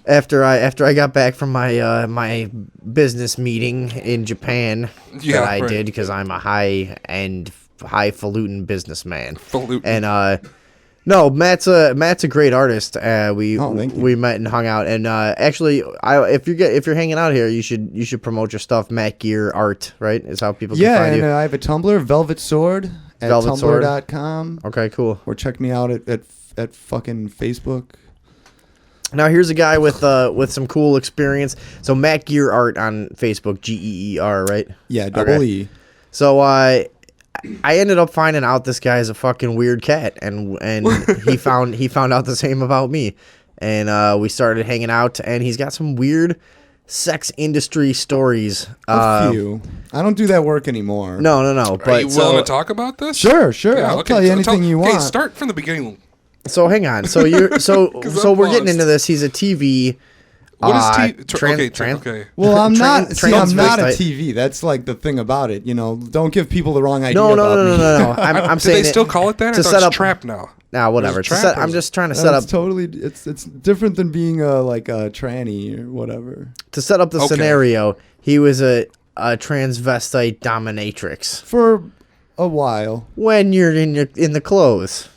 after I got back from my my business meeting in Japan Yeah, that I right. did because I'm a high-end, highfalutin businessman. Falutin. And no, Matt's a great artist. thank you. We met and hung out. And actually, if you're hanging out here, you should promote your stuff. Matt Geer Art, right? Is how people can Yeah, find and you. I have a Tumblr, Velvet Sword, at Velvet Sword. tumblr.com. Okay, cool. Or check me out at fucking Facebook. Now here's a guy with some cool experience. So Matt Geer Art on Facebook, GEER, right? Yeah, double Okay. E. So I ended up finding out this guy's a fucking weird cat, and he found out the same about me, and we started hanging out, and he's got some weird sex industry stories. A few. I don't do that work anymore. No. Are But you willing to talk about this? Sure. Yeah, I'll okay, tell you so anything you want. Okay, start from the beginning. So hang on. So we're I'm getting lost. into this. He's a TV. What is Tran- okay. Well, I'm not. Tran- See, I'm not a transvestite. TV. That's like the thing about it. Don't give people the wrong idea. No. about me. I'm Do saying they still call it that? to I thought set it's up. trap now. Nah, whatever. It's To trap set, or I'm is just trying to set That's up totally. It's different than being like a tranny or whatever. to set up the Okay. scenario. He was a transvestite dominatrix. For a while. When you're in the clothes,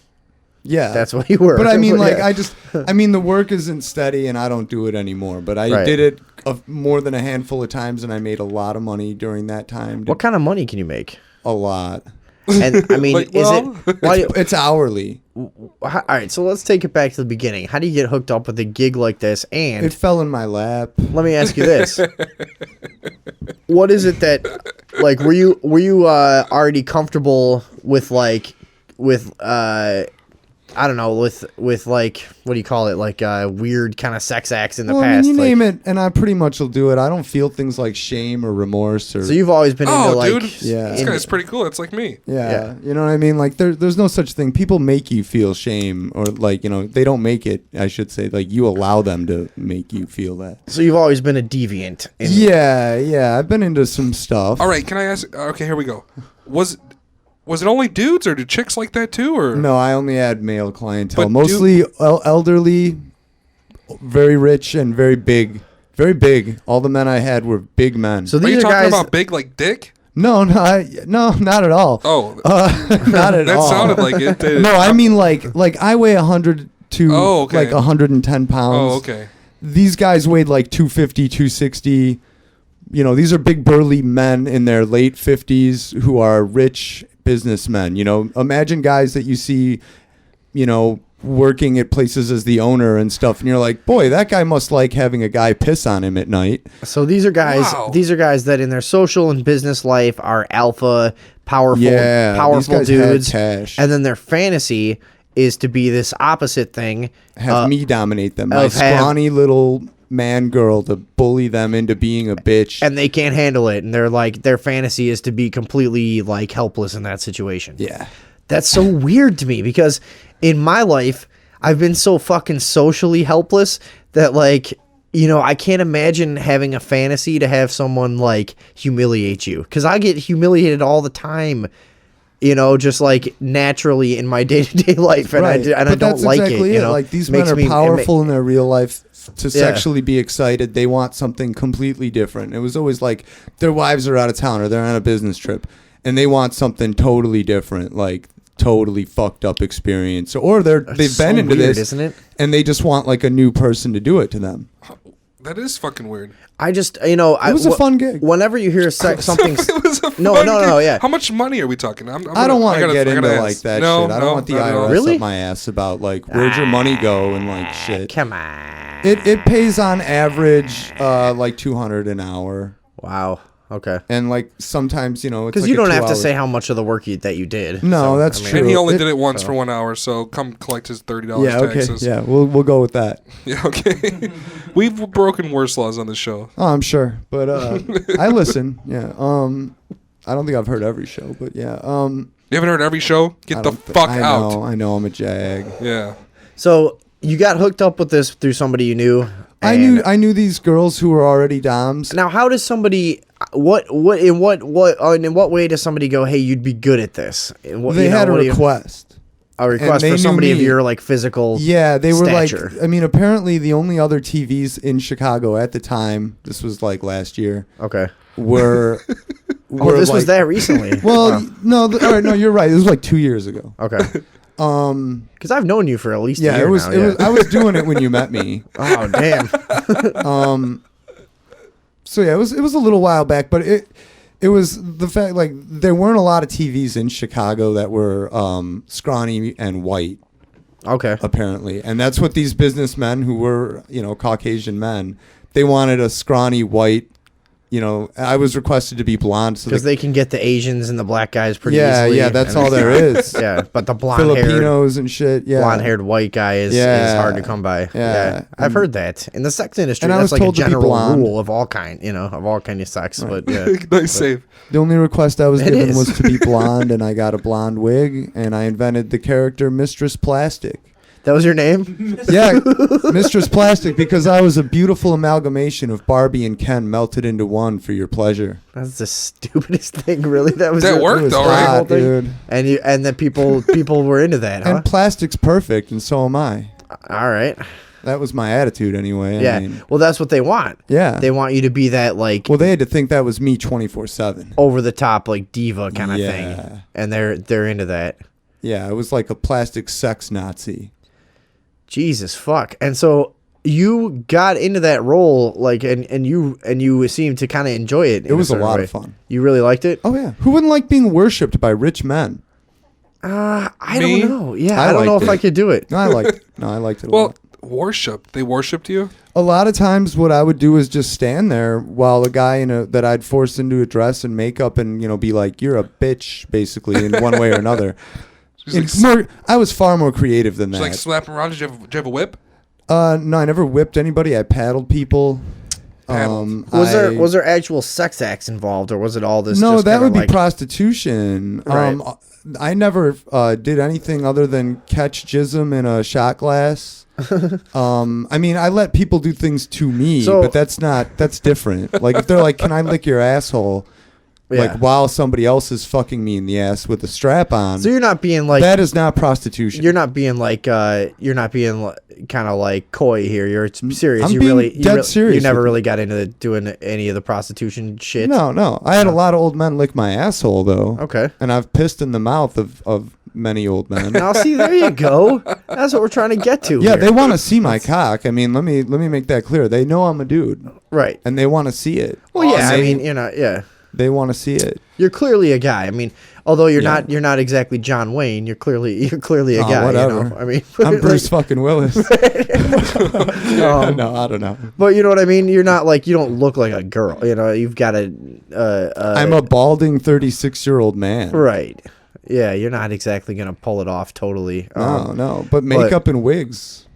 Yeah. that's what you were. But I mean, like, Yeah. the work isn't steady, and I don't do it anymore. But I Right. did it more than a handful of times, and I made a lot of money during that time. What kind of money can you make? A lot. And I mean, Like, is well- it? Why? Do, It's hourly. all right, so let's take it back to the beginning. How do you get hooked up with a gig like this? And It fell in my lap. let me ask you this: what is it that, like, were you already comfortable with I don't know, with like, what do you call it, like weird kind of sex acts in the Well, I past? mean, you like, name it, and I pretty much will do it. I don't feel things like shame or remorse or. so you've always been into Oh, like, dude, Yeah. this guy's pretty cool. It's like me. Yeah, you know what I mean? Like, there's no such thing. People make you feel shame, or like, they don't make it, I should say. Like, you allow them to make you feel that. so you've always been a deviant. Yeah, I've been into some stuff. All right, can I ask? Okay, here we go. Was it only dudes, or do chicks like that too? Or No, I only had male clientele. But Mostly elderly, very rich, and very big. Very big. All the men I had were big men. So are you these are talking guys. about big like dick? No, not at all. Oh, Not at that all. sounded like it. No, I mean like I weigh 100 to Oh, okay. like 110 pounds. Oh, okay. These guys weighed like 250, 260. These are big burly men in their late 50s who are rich businessmen. Imagine guys that you see, working at places as the owner and stuff, and you're like, boy, that guy must like having a guy piss on him at night. So these are guys. Wow. These are guys that in their social and business life are alpha, powerful, Yeah, these powerful guys had dudes. cash. And then their fantasy is to be this opposite thing. Have me dominate them. My of have- scrawny little man girl to bully them into being a bitch. And they can't handle it, and they're like, their fantasy is to be completely like helpless in that situation. yeah. That's so weird to me because in my life, I've been so fucking socially helpless that like, I can't imagine having a fantasy to have someone like humiliate you, because I get humiliated all the time. Just like naturally in my day-to-day life, and Right. I But don't that's like exactly it. Like, these Makes men are me- it ma- powerful in their real life to Yeah. sexually be excited. They want something completely different. It was always like their wives are out of town or they're on a business trip and they want something totally different, like totally fucked up experience. Or they've so been into weird, this, isn't it? and they just want like a new person to do it to them. That is fucking weird. I just, It was a fun gig. Whenever you hear something, It was a No, fun no, gig. no, yeah. How much money are we talking? I don't want to get into gotta like ask. that No, shit. I don't no, want the not at all. IRS Really? up my ass about like where'd your money go and like shit. come on. It pays on average like $200 an hour. Wow. Okay. And like sometimes, it's Because like you a don't have to 2 hour. say how much of the work that you did. No, that's I mean, true. And he only It- did it once for 1 hour, so come collect his $30 Yeah, okay. taxes. Yeah, we'll go with that. Yeah, okay. We've broken worse laws on the show. Oh, I'm sure. But I listen. Yeah. I don't think I've heard every show, but yeah. You haven't heard every show? I Get the don't thi- fuck I out. know, I know I'm a jag. Yeah. So you got hooked up with this through somebody you knew. I knew these girls who were already doms. Now, how does somebody? In what way does somebody go? Hey, you'd be good at this. They had a request. A request they for knew somebody of me. your like physical. Yeah, they were stature. like, I mean, apparently the only other TVs in Chicago at the time, this was like last year, Okay. were. Oh, this was like- that recently. Well, no, all right, no, you're right. It was like 2 years ago. Okay. Because I've known you for at least a Yeah, year it was. now. It was. I was doing it when you met me. Oh damn. So yeah, it was a little while back, but it was the fact like there weren't a lot of TVs in Chicago that were scrawny and white Okay. apparently, and that's what these businessmen who were Caucasian men, they wanted a scrawny white. I was requested to be blonde so Because they can get the Asians and the black guys pretty yeah, easily. yeah, that's and all there is. Yeah, but the blonde-haired, Filipinos and shit. Yeah, blonde-haired white guy is Yeah. hard to come by. Yeah. I've heard that in the sex industry. And I That's was like a told to be general blonde. rule of all kind, of all kind of sex. But yeah, Nice save. The only request I was It given is. was to be blonde, and I got a blonde wig, and I invented the character Mistress Plastic. that was your name. Yeah, Mistress Plastic, because I was a beautiful amalgamation of Barbie and Ken melted into one for your pleasure. That's the stupidest thing, really. That was That your- worked, It was though, right? hot, dude. And the people were into that, huh? And plastic's perfect, and so am I. All right. That was my attitude anyway. Yeah. I mean, Well, that's what they want. yeah. They want you to be that like Well, they had to think that was me 24/7. over the top like diva kind of Yeah. thing, and they're into that. Yeah, it was like a plastic sex Nazi. Jesus fuck. And so you got into that role like and you seemed to kind of enjoy it. It was a lot of fun. You really liked it? Oh yeah, who wouldn't like being worshipped by rich men? I Me? don't know. Yeah, I I don't know liked if it. I could do it. No, I liked it. No, I liked it a Well, lot. worship. They worshipped you? A lot of times, what I would do is just stand there while a guy that I'd forced into a dress and makeup, and be like, "You're a bitch," basically, in one way or another. She's like, I was far more creative than she's that. like slapping around. Did you have a whip? No, I never whipped anybody. I paddled people. Paddled. Was there actual sex acts involved, or was it all this? No, just that kinda would be like, prostitution. Right. I never did anything other than catch jism in a shot glass. I mean, I let people do things to me, So- but that's different. Like if they're like, "Can I lick your asshole?" Yeah. Like while somebody else is fucking me in the ass with a strap on. So you're not being like That is not prostitution. you're not being like kind of like coy here. You're serious. I'm you being really dead serious You never with really got into doing any of the prostitution shit. No. I had a lot of old men lick my asshole though. Okay. And I've pissed in the mouth of many old men. Now see, there you go. That's what we're trying to get to. Yeah, here. they want to see my cock. I mean, let me make that clear. They know I'm a dude, right. and they want to see it. Well, yeah. I They- mean, yeah. they want to see it. You're clearly a guy. I mean, although you're Yeah. not exactly John Wayne. You're clearly a Oh, guy. whatever. You know? I mean, I'm Bruce like, fucking Willis. um, No, I don't know. but you know what I mean. You're not like you don't look like a girl. You know, you've got a. I'm a balding 36-year-old man. right. Yeah, you're not exactly gonna pull it off totally. No. But makeup and wigs.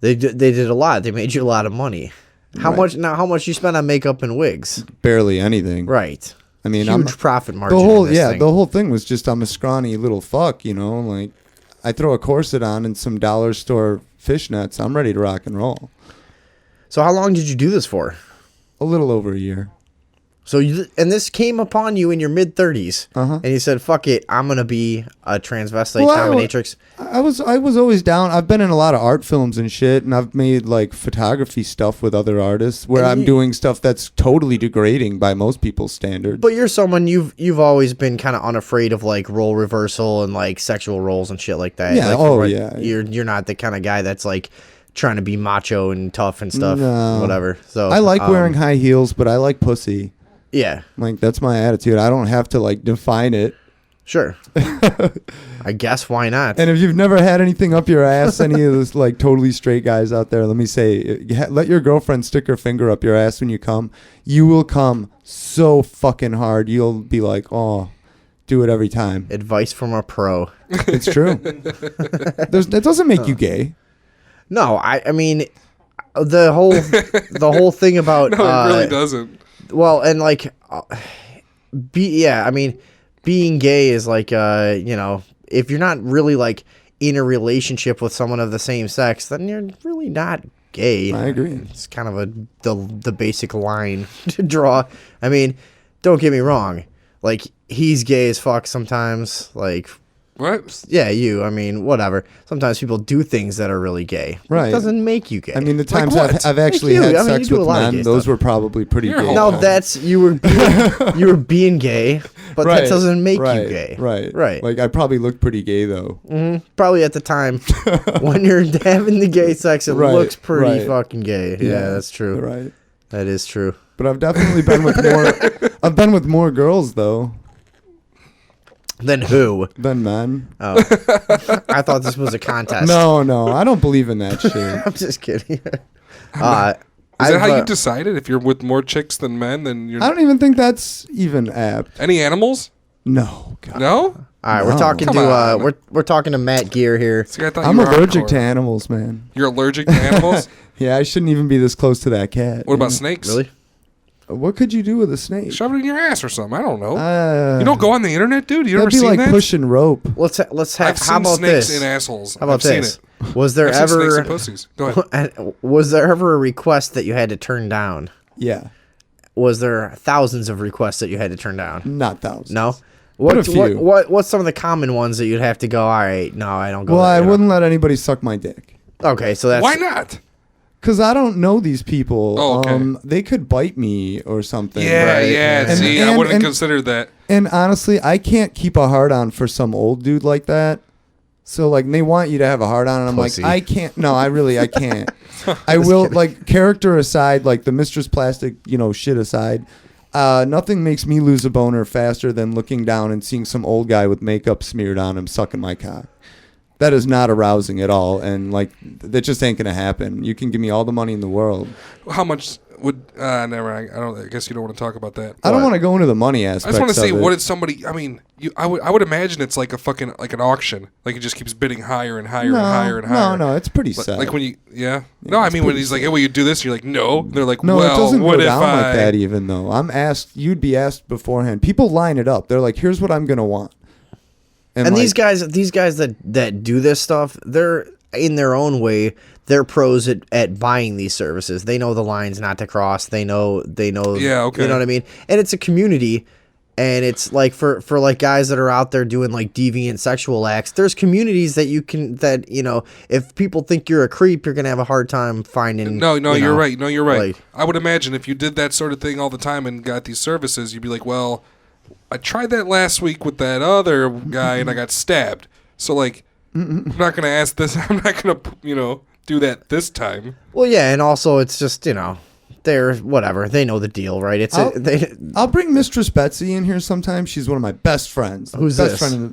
They did a lot. They made you a lot of money. How Right. much now? How much you spend on makeup and wigs? Barely anything. Right. I mean, Huge profit margin. the whole in this thing. the whole thing was just I'm a scrawny little fuck. Like I throw a corset on and some dollar store fishnets. I'm ready to rock and roll. So how long did you do this for? A little over a year. So and this came upon you in your mid 30s, Uh-huh. and you said, "Fuck it, I'm gonna be a transvestite Well, dominatrix." I was always down. I've been in a lot of art films and shit, and I've made like photography stuff with other artists where And I'm you- doing stuff that's totally degrading by most people's standards. But you're someone you've always been kind of unafraid of like role reversal and like sexual roles and shit like that. Yeah, Like, oh, where yeah. You're not the kind of guy that's like trying to be macho and tough and stuff, No. whatever. So I like wearing high heels, but I like pussy. Yeah. Like that's my attitude. I don't have to like define it. Sure. I guess why not? And if you've never had anything up your ass, any of those like totally straight guys out there, let me say, let your girlfriend stick her finger up your ass when you come. You will come so fucking hard. You'll be like, oh, do it every time. Advice from a pro. It's true. That doesn't make you gay. No, I mean, the whole thing about No, it really doesn't. well, and like, I mean, being gay is like, if you're not really like in a relationship with someone of the same sex, then you're really not gay. I agree. It's kind of the basic line to draw. I mean, don't get me wrong. Like, he's gay as fuck sometimes. Like, What? yeah, I mean, whatever. Sometimes people do things that are really gay. Right. It doesn't make you gay. I mean, the times what? I've actually Like you. had I mean, sex you do a with lot of men, gay those stuff. were probably pretty You're gay. a no, Oh. that's you were being gay, but that doesn't make you gay. Right. Like, I probably looked pretty gay, though. Probably at the time when you're having the gay sex, it Right, looks pretty right. fucking gay. Yeah, that's true. Right. That is true. But I've definitely been with more. I've been with more girls though Then who? than men. Oh, I thought this was a contest. No, I don't believe in that shit. I'm just kidding. Is that I've, how you decided? If you're with more chicks than men, then you're I don't even think that's even apt. any animals? No, God. No. All right, we're No. talking Come to on. we're talking to Matt Geer here. See, I thought I'm you were allergic hardcore. to animals, man. You're allergic to animals? Yeah, I shouldn't even be this close to that cat. What about snakes? Really? What could you do with a snake? Shove it in your ass or something. I don't know. Uh, You don't go on the internet, dude. You ever That'd be seen like that? pushing rope. Let's have. I've How seen about snakes this? in assholes. How about I've seen this? it. Was there I've seen snakes in ever pussies. Go ahead. was there ever a request that you had to turn down? Yeah, Was there thousands of requests that you had to turn down? not thousands. No. But a few. What's some of the common ones that you'd have to go? All right, no, I don't go. Well, there, I you know? wouldn't let anybody suck my dick. Okay, so that's Why not? Because I don't know these people. Oh, okay. They could bite me or something. Yeah, Right. yeah. And- See, I and- wouldn't and- consider that. And honestly, I can't keep a hard on for some old dude like that. So like they want you to have a hard on, and I'm Pussy. like, I can't. No, I can't. I will like character aside, like the Mistress Plastic, shit aside. Nothing makes me lose a boner faster than looking down and seeing some old guy with makeup smeared on him sucking my cock. That is not arousing at all, and like that just ain't gonna happen. You can give me all the money in the world. How much would? Never. I don't. I guess you don't want to talk about that. I don't want to go into the money aspect. I just want to say, of it. what did somebody? I mean, I would imagine it's like a fucking like an auction. Like it just keeps bidding higher and higher No, and higher and higher. no, it's pretty Like, sad. like when you, yeah. No, I it's mean when pretty he's like, "Hey, will you do this?" You're like, "No." They're like, No, "Well, it doesn't what go if down I?" like that even though. I'm asked, you'd be asked beforehand. People line it up. They're like, here's what I'm going to want. And like, these guys that do this stuff, they're in their own way. They're pros at buying these services. They know the lines not to cross. They know. Yeah, okay. You know what I mean? And it's a community, and it's like for like guys that are out there doing like deviant sexual acts. There's communities that if people think you're a creep, you're gonna have a hard time finding. No, you you're know, right. No, you're right. like- I would imagine if you did that sort of thing all the time and got these services, you'd be like, "Well, I tried that last week with that other guy and I got stabbed." So like, I'm not gonna ask this. I'm not gonna do that this time. Well, yeah, and also it's just they're whatever. They know the deal, right? It's I'll bring Mistress Betsy in here sometime. She's one of my best friends. Who's best this?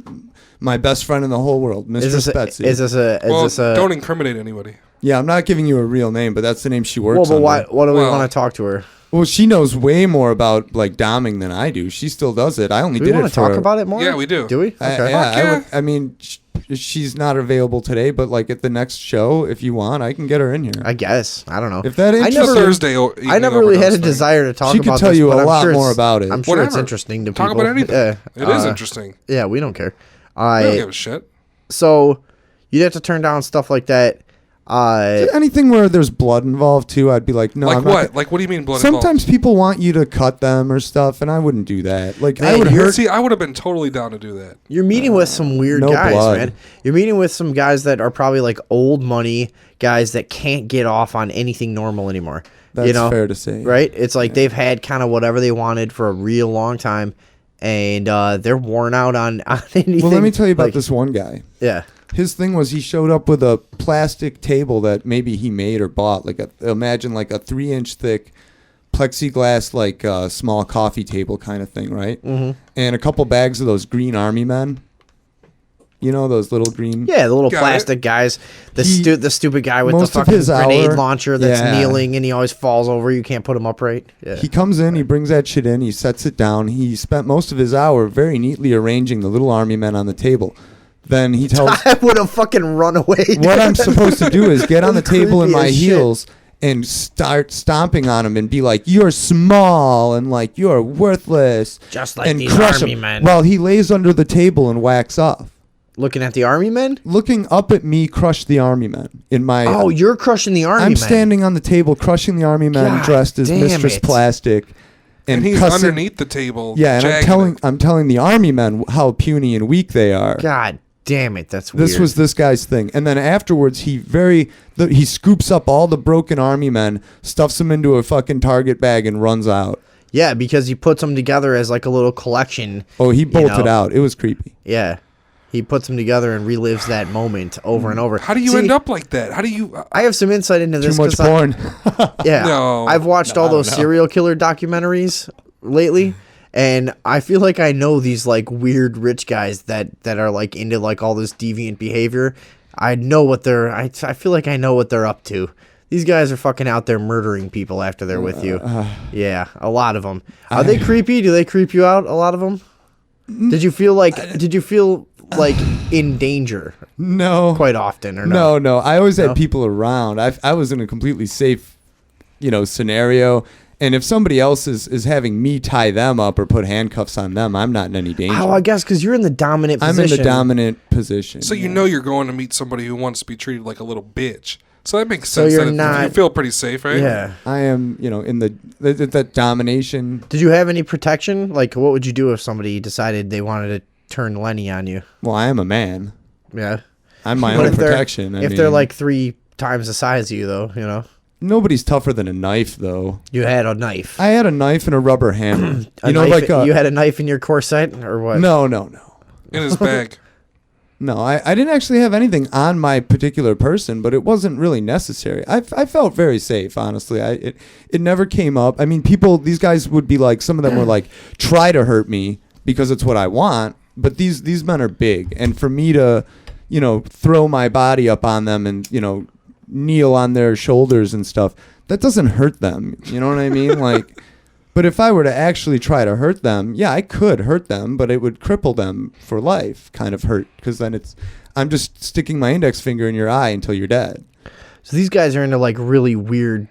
My best friend in the whole world, Mistress Betsy. Is this a? Well, Is this a? don't incriminate anybody. Yeah, I'm not giving you a real name, but that's the name she works Well, but under. what do we Well- want to talk to her? Well, she knows way more about like doming than I do. She still does it. I only Do we did want it to for talk about it more? Yeah, we do. Do we? Okay. Yeah, Fuck I mean, she's not available today, but like at the next show, if you want, I can get her in here. I guess. I don't know. If that I interests never, It's a Thursday. I never really had a overdose thing. desire to talk She could about tell this, you but a I'm lot sure more it's- about it. I'm sure it's Whatever. interesting to Talk people. about anything. Yeah. It is interesting. Yeah, we don't care. I don't give a shit. So you'd have to turn down stuff like that. Anything where there's blood involved too, I'd be like, no. Like I'm what? Not Like what do you mean blood Sometimes involved? people want you to cut them or stuff, and I wouldn't do that. Like I Man, would you're- hurt. See, I would have been totally down to do that. You're meeting with some weird no guys, blood. man. You're meeting with some guys that are probably like old money guys that can't get off on anything normal anymore. That's fair to say. Right? It's like they've had kind of whatever they wanted for a real long time, and they're worn out on anything. Well, let me tell you about like- this one guy. Yeah. His thing was he showed up with a plastic table that maybe he made or bought. Imagine like a 3-inch thick plexiglass, like small coffee table kind of thing, right? Mm-hmm. And a couple bags of those green army men. You know, those little green... Yeah, the little Got plastic guys. The stupid guy with the most of fucking his grenade hour- launcher that's Yeah. kneeling and he always falls over. You can't put him upright. Yeah. He comes in, he brings that shit in, he sets it down. He spent most of his hour very neatly arranging the little army men on the table. Then he tells... I would have fucking run away. what I'm supposed to do is get on the table in Creepy my as shit. heels and start stomping on him and be like, you're small and like you're worthless. Just like and these crush army him men. while he lays under the table and whacks off. Looking at the army men? Looking up at me, crush the army men in my... Oh, you're crushing the army I'm men. standing on the table crushing the army men God dressed as damn Mistress it. Plastic. And he's cussing- underneath the table. Yeah, and jagging I'm telling the army men how puny and weak they are. God damn it, that's weird. This was this guy's thing. And then afterwards, he scoops up all the broken army men, stuffs them into a fucking Target bag, and runs out. Yeah, because he puts them together as like a little collection. Oh, he bolted know? out. It was creepy. Yeah. He puts them together and relives that moment over and over. How do you See, end up like that? How do you... I have some insight into Too this. much 'cause porn. Yeah. No. I've watched all those serial killer documentaries lately, and I feel like I know these like weird rich guys that are like into like all this deviant behavior. I know what I feel like I know what they're up to. These guys are fucking out there murdering people after they're with you. Yeah, a lot of them. Are they creepy? Do they creep you out? A lot of them. Did you feel like in danger No. quite often or no? No. I always No? had people around. I was in a completely safe, scenario. And if somebody else is having me tie them up or put handcuffs on them, I'm not in any danger. Oh, I guess because you're in the dominant I'm position. in the dominant position. So you know you're going to meet somebody who wants to be treated like a little bitch. So that makes So sense. you're that not- you feel pretty safe, right? Yeah. I am, in that domination. Did you have any protection? Like, what would you do if somebody decided they wanted to turn Lenny on you? Well, I am a man. Yeah. I'm my But own if they're- protection. If they're like 3 times the size of you, though, nobody's tougher than a knife, though. you had a knife. I had a knife and a rubber hammer. You had a knife in your corset, or what? No. In his bag. No, I didn't actually have anything on my particular person, but it wasn't really necessary. I felt very safe, honestly. It never came up. I mean, these guys would be like, some of them were like, try to hurt me because it's what I want. But these men are big, and for me to, throw my body up on them and kneel on their shoulders and stuff, that doesn't hurt them. You know what I mean? Like. But if I were to actually try to hurt them, yeah, I could hurt them, but it would cripple them for life, kind of hurt, because then I'm just sticking my index finger in your eye until you're dead. So these guys are into like really weird,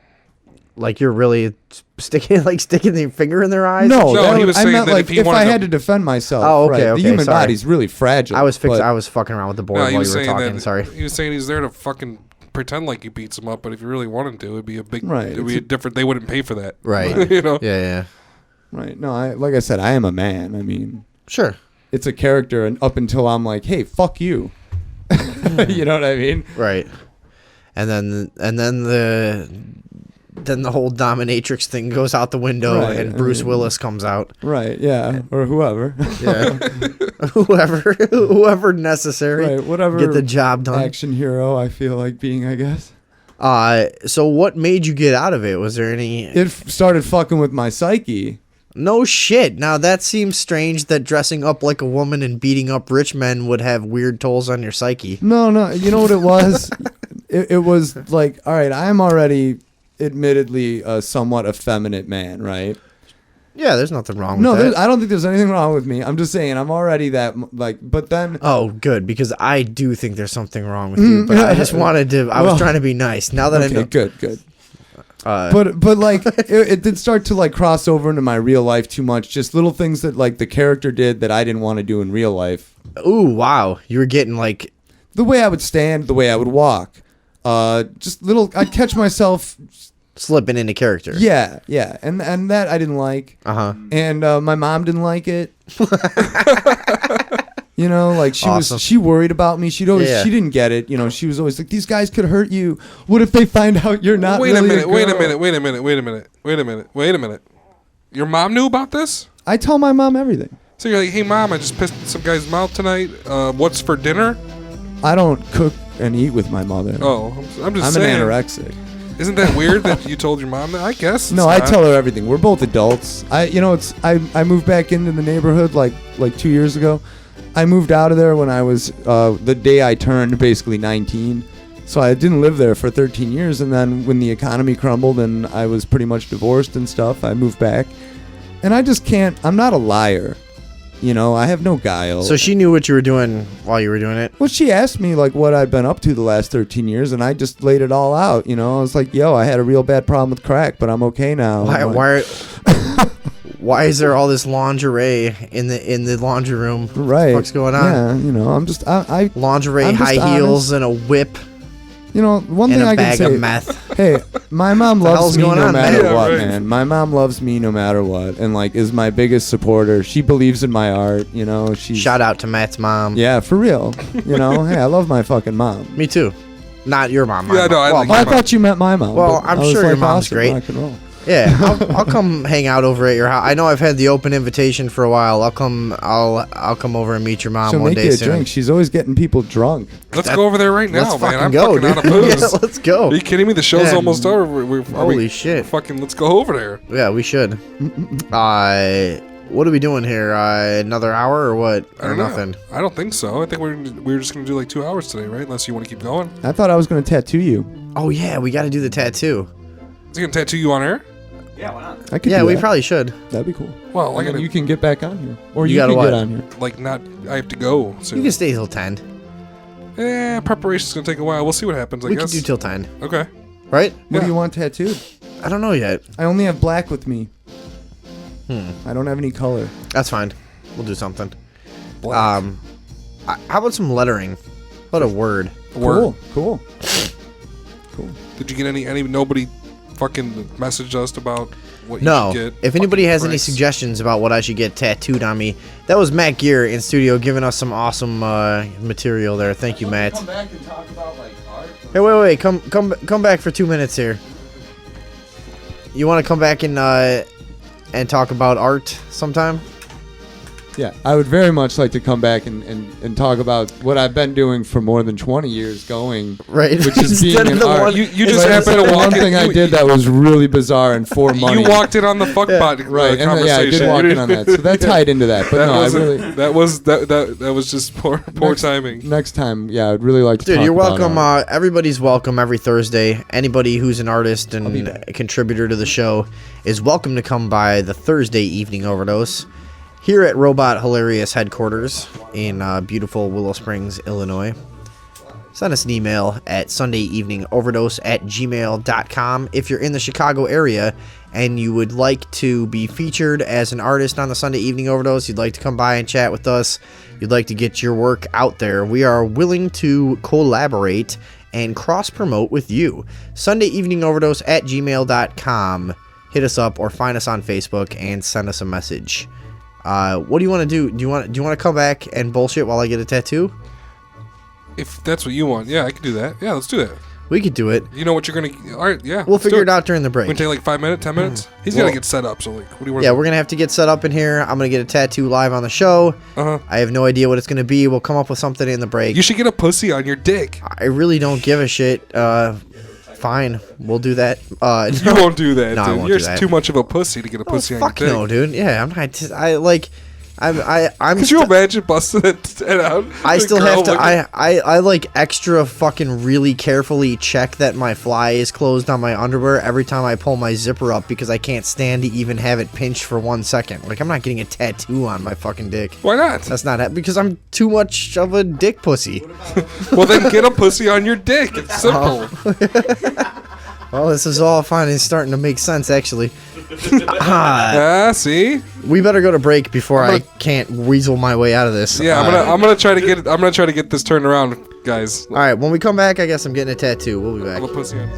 like you're really sticking their finger in their eyes. No, that he was I saying meant that like if he if I wanted had to- to defend myself. Oh, okay, right, okay, the human sorry. body's really fragile. I was but- I was fucking around with the board No, while he you was were saying talking. that. Sorry. He was saying he's there to fucking pretend like he beats him up, but if you really wanted to, it'd be a big. Right, It'd be a different. They wouldn't pay for that. Right. you know. Yeah. Right. No, like I said, I am a man. I mean, Sure. it's a character, and up until I'm like, hey, fuck you. You know what I mean? Right. And then the whole dominatrix thing goes out the window, Right, and I Bruce mean- Willis comes out. Right. Yeah. Or whoever. Yeah. whoever necessary. Right. Whatever. Get the job done. Action hero I feel like being, I guess. So what made you get out of it? Was there any? It started fucking with my psyche. No shit. Now that seems strange that dressing up like a woman and beating up rich men would have weird tolls on your psyche. No. You know what it was? it was like, all right, I'm already admittedly a somewhat effeminate man, right? Yeah, there's nothing wrong with No, that. I don't think there's anything wrong with me. I'm just saying I'm already that, like, but then... Oh, good, because I do think there's something wrong with you, but I just wanted to... I was Well, trying to be nice. Now that I Okay, know... good. But like it did start to like cross over into my real life too much. Just little things that like the character did that I didn't want to do in real life. Ooh, wow. You were getting like... The way I would stand, the way I would walk. Just little... I'd catch myself... Slipping into character. Yeah. And that I didn't like. Uh-huh. And my mom didn't like it. Like Awesome. she worried about me. She didn't get it. She was always like, these guys could hurt you. What if they find out you're not Wait really a minute. girl? Wait a minute. Your mom knew about this? I tell my mom everything. So you're like, hey mom, I just pissed in some guy's mouth tonight. What's for dinner? I don't cook and eat with my mother. Oh, I'm just I'm saying. an anorexic. Isn't that weird that you told your mom that? I guess. No, I tell her everything. We're both adults. I moved back into the neighborhood like 2 years ago. I moved out of there when I was the day I turned basically 19. So I didn't live there for 13 years, and then when the economy crumbled and I was pretty much divorced and stuff, I moved back. And I just can't. I'm not a liar. I have no guile. So she knew what you were doing while you were doing it? Well, she asked me like what I'd been up to the last 13 years, and I just laid it all out. I was like, "Yo, I had a real bad problem with crack, but I'm okay now." Why is there all this lingerie in the laundry room? Right. What's going on? Yeah, I'm just Lingerie, I'm just high heels, honest. and a whip, one and thing a I can bag say. of meth. Hey, my mom hell's loves me going no on, matter man? what, Yeah, right. man. My mom loves me no matter what, and is my biggest supporter. She believes in my art. She's Shout out to Matt's mom. Yeah, for real. Hey, I love my fucking mom. Me too. Not your mom. Yeah, no, I like Well, I your mom. thought you meant my mom. Well, but I'm I was sure your like, mom's awesome, great. rock and roll. Yeah, I'll come hang out over at your house. I know I've had the open invitation for a while. I'll come over and meet your mom She'll one make day you a soon. drink. She's always getting people drunk. Let's go over there right now, Let's man. fucking I'm go, fucking dude. out of booze. Yeah, let's go. Are you kidding me? The show's Yeah. almost over. Holy shit. Fucking, let's go over there. Yeah, we should. What are we doing here? Another hour or what? I Or don't know. nothing? I don't think so. I think we're just gonna do like 2 hours today, right? Unless you want to keep going. I thought I was going to tattoo you. Oh yeah, we got to do the tattoo. Is he gonna tattoo you on air? I could Yeah, do we that. probably should. That'd be cool. Well, And I then you can get back on here, or You you, gotta can what? get on here. like not. I have to go soon. You can stay till 10. Preparation's gonna take a while. We'll see what happens. I We guess. can do till 10, Okay. right? What Yeah. do you want tattooed? I don't know yet. I only have black with me. I don't have any color. That's fine. We'll do something. Black. How about some lettering? What a word. Word. Cool. Did you get any? Nobody fucking messaged us about what No. you should get. If anybody Fucking has any price. suggestions about what I should get tattooed on me, that was Matt Geer in studio giving us some awesome material there. Thank you, Matt. back and talk about art. Hey, wait. Come back for 2 minutes here. You want to come back and talk about art sometime? Yeah, I would very much like to come back and talk about what I've been doing for more than 20 years going. Right. Which is being Instead of an the art. one- You just Like, happened to the walk one in. thing I did that was really bizarre and for money. You walked in on the fuckbot right, and conversation. yeah, I did walk in on that. So that tied into that. But That no, I was really that was just poor timing. next time, yeah, I'd really like to Dude, talk you're about welcome. art. Everybody's welcome every Thursday. Anybody who's an artist and a contributor to the show is welcome to come by the Thursday evening overdose here at Robot Hilarious headquarters in beautiful Willow Springs, Illinois. Send us an email at sundayeveningoverdose@gmail.com if you're in the Chicago area and you would like to be featured as an artist on the Sunday Evening Overdose. You'd like to come by and chat with us. You'd like to get your work out there. We are willing to collaborate and cross-promote with you. sundayeveningoverdose@gmail.com. Hit us up or find us on Facebook and send us a message. What do you want to do? Do you want to come back and bullshit while I get a tattoo? If that's what you want, yeah, I can do that. Yeah, let's do that. We could do it. You know what you're gonna. All right, yeah. We'll let's do figure it out during the We're break. gonna take like 5 minutes, 10 minutes. He's Well- gotta get set up. So like, what do you want? Yeah, we're gonna have to get set up in here. I'm gonna get a tattoo live on the show. Uh-huh. I have no idea what it's gonna be. We'll come up with something in the break. You should get a pussy on your dick. I really don't give a shit. Fine, we'll do that. You won't do that, No, I dude. won't You're do that. too much of a pussy to get a Oh, pussy on fuck your dick. no, dude. Yeah, I'm not. I'm. Could you imagine busting it out? I The still girl have to. looking- I like extra fucking really carefully check that my fly is closed on my underwear every time I pull my zipper up because I can't stand to even have it pinched for 1 second. Like I'm not getting a tattoo on my fucking dick. Why not? That's not because I'm too much of a dick pussy. Well, then get a pussy on your dick. It's simple. Well, this is all fine. It's starting to make sense actually. See? We better go to break before I can't weasel my way out of this. Yeah, I'm gonna try to get this turned around, guys. All right, when we come back, I guess I'm getting a tattoo. We'll be back. I'm a pussy on.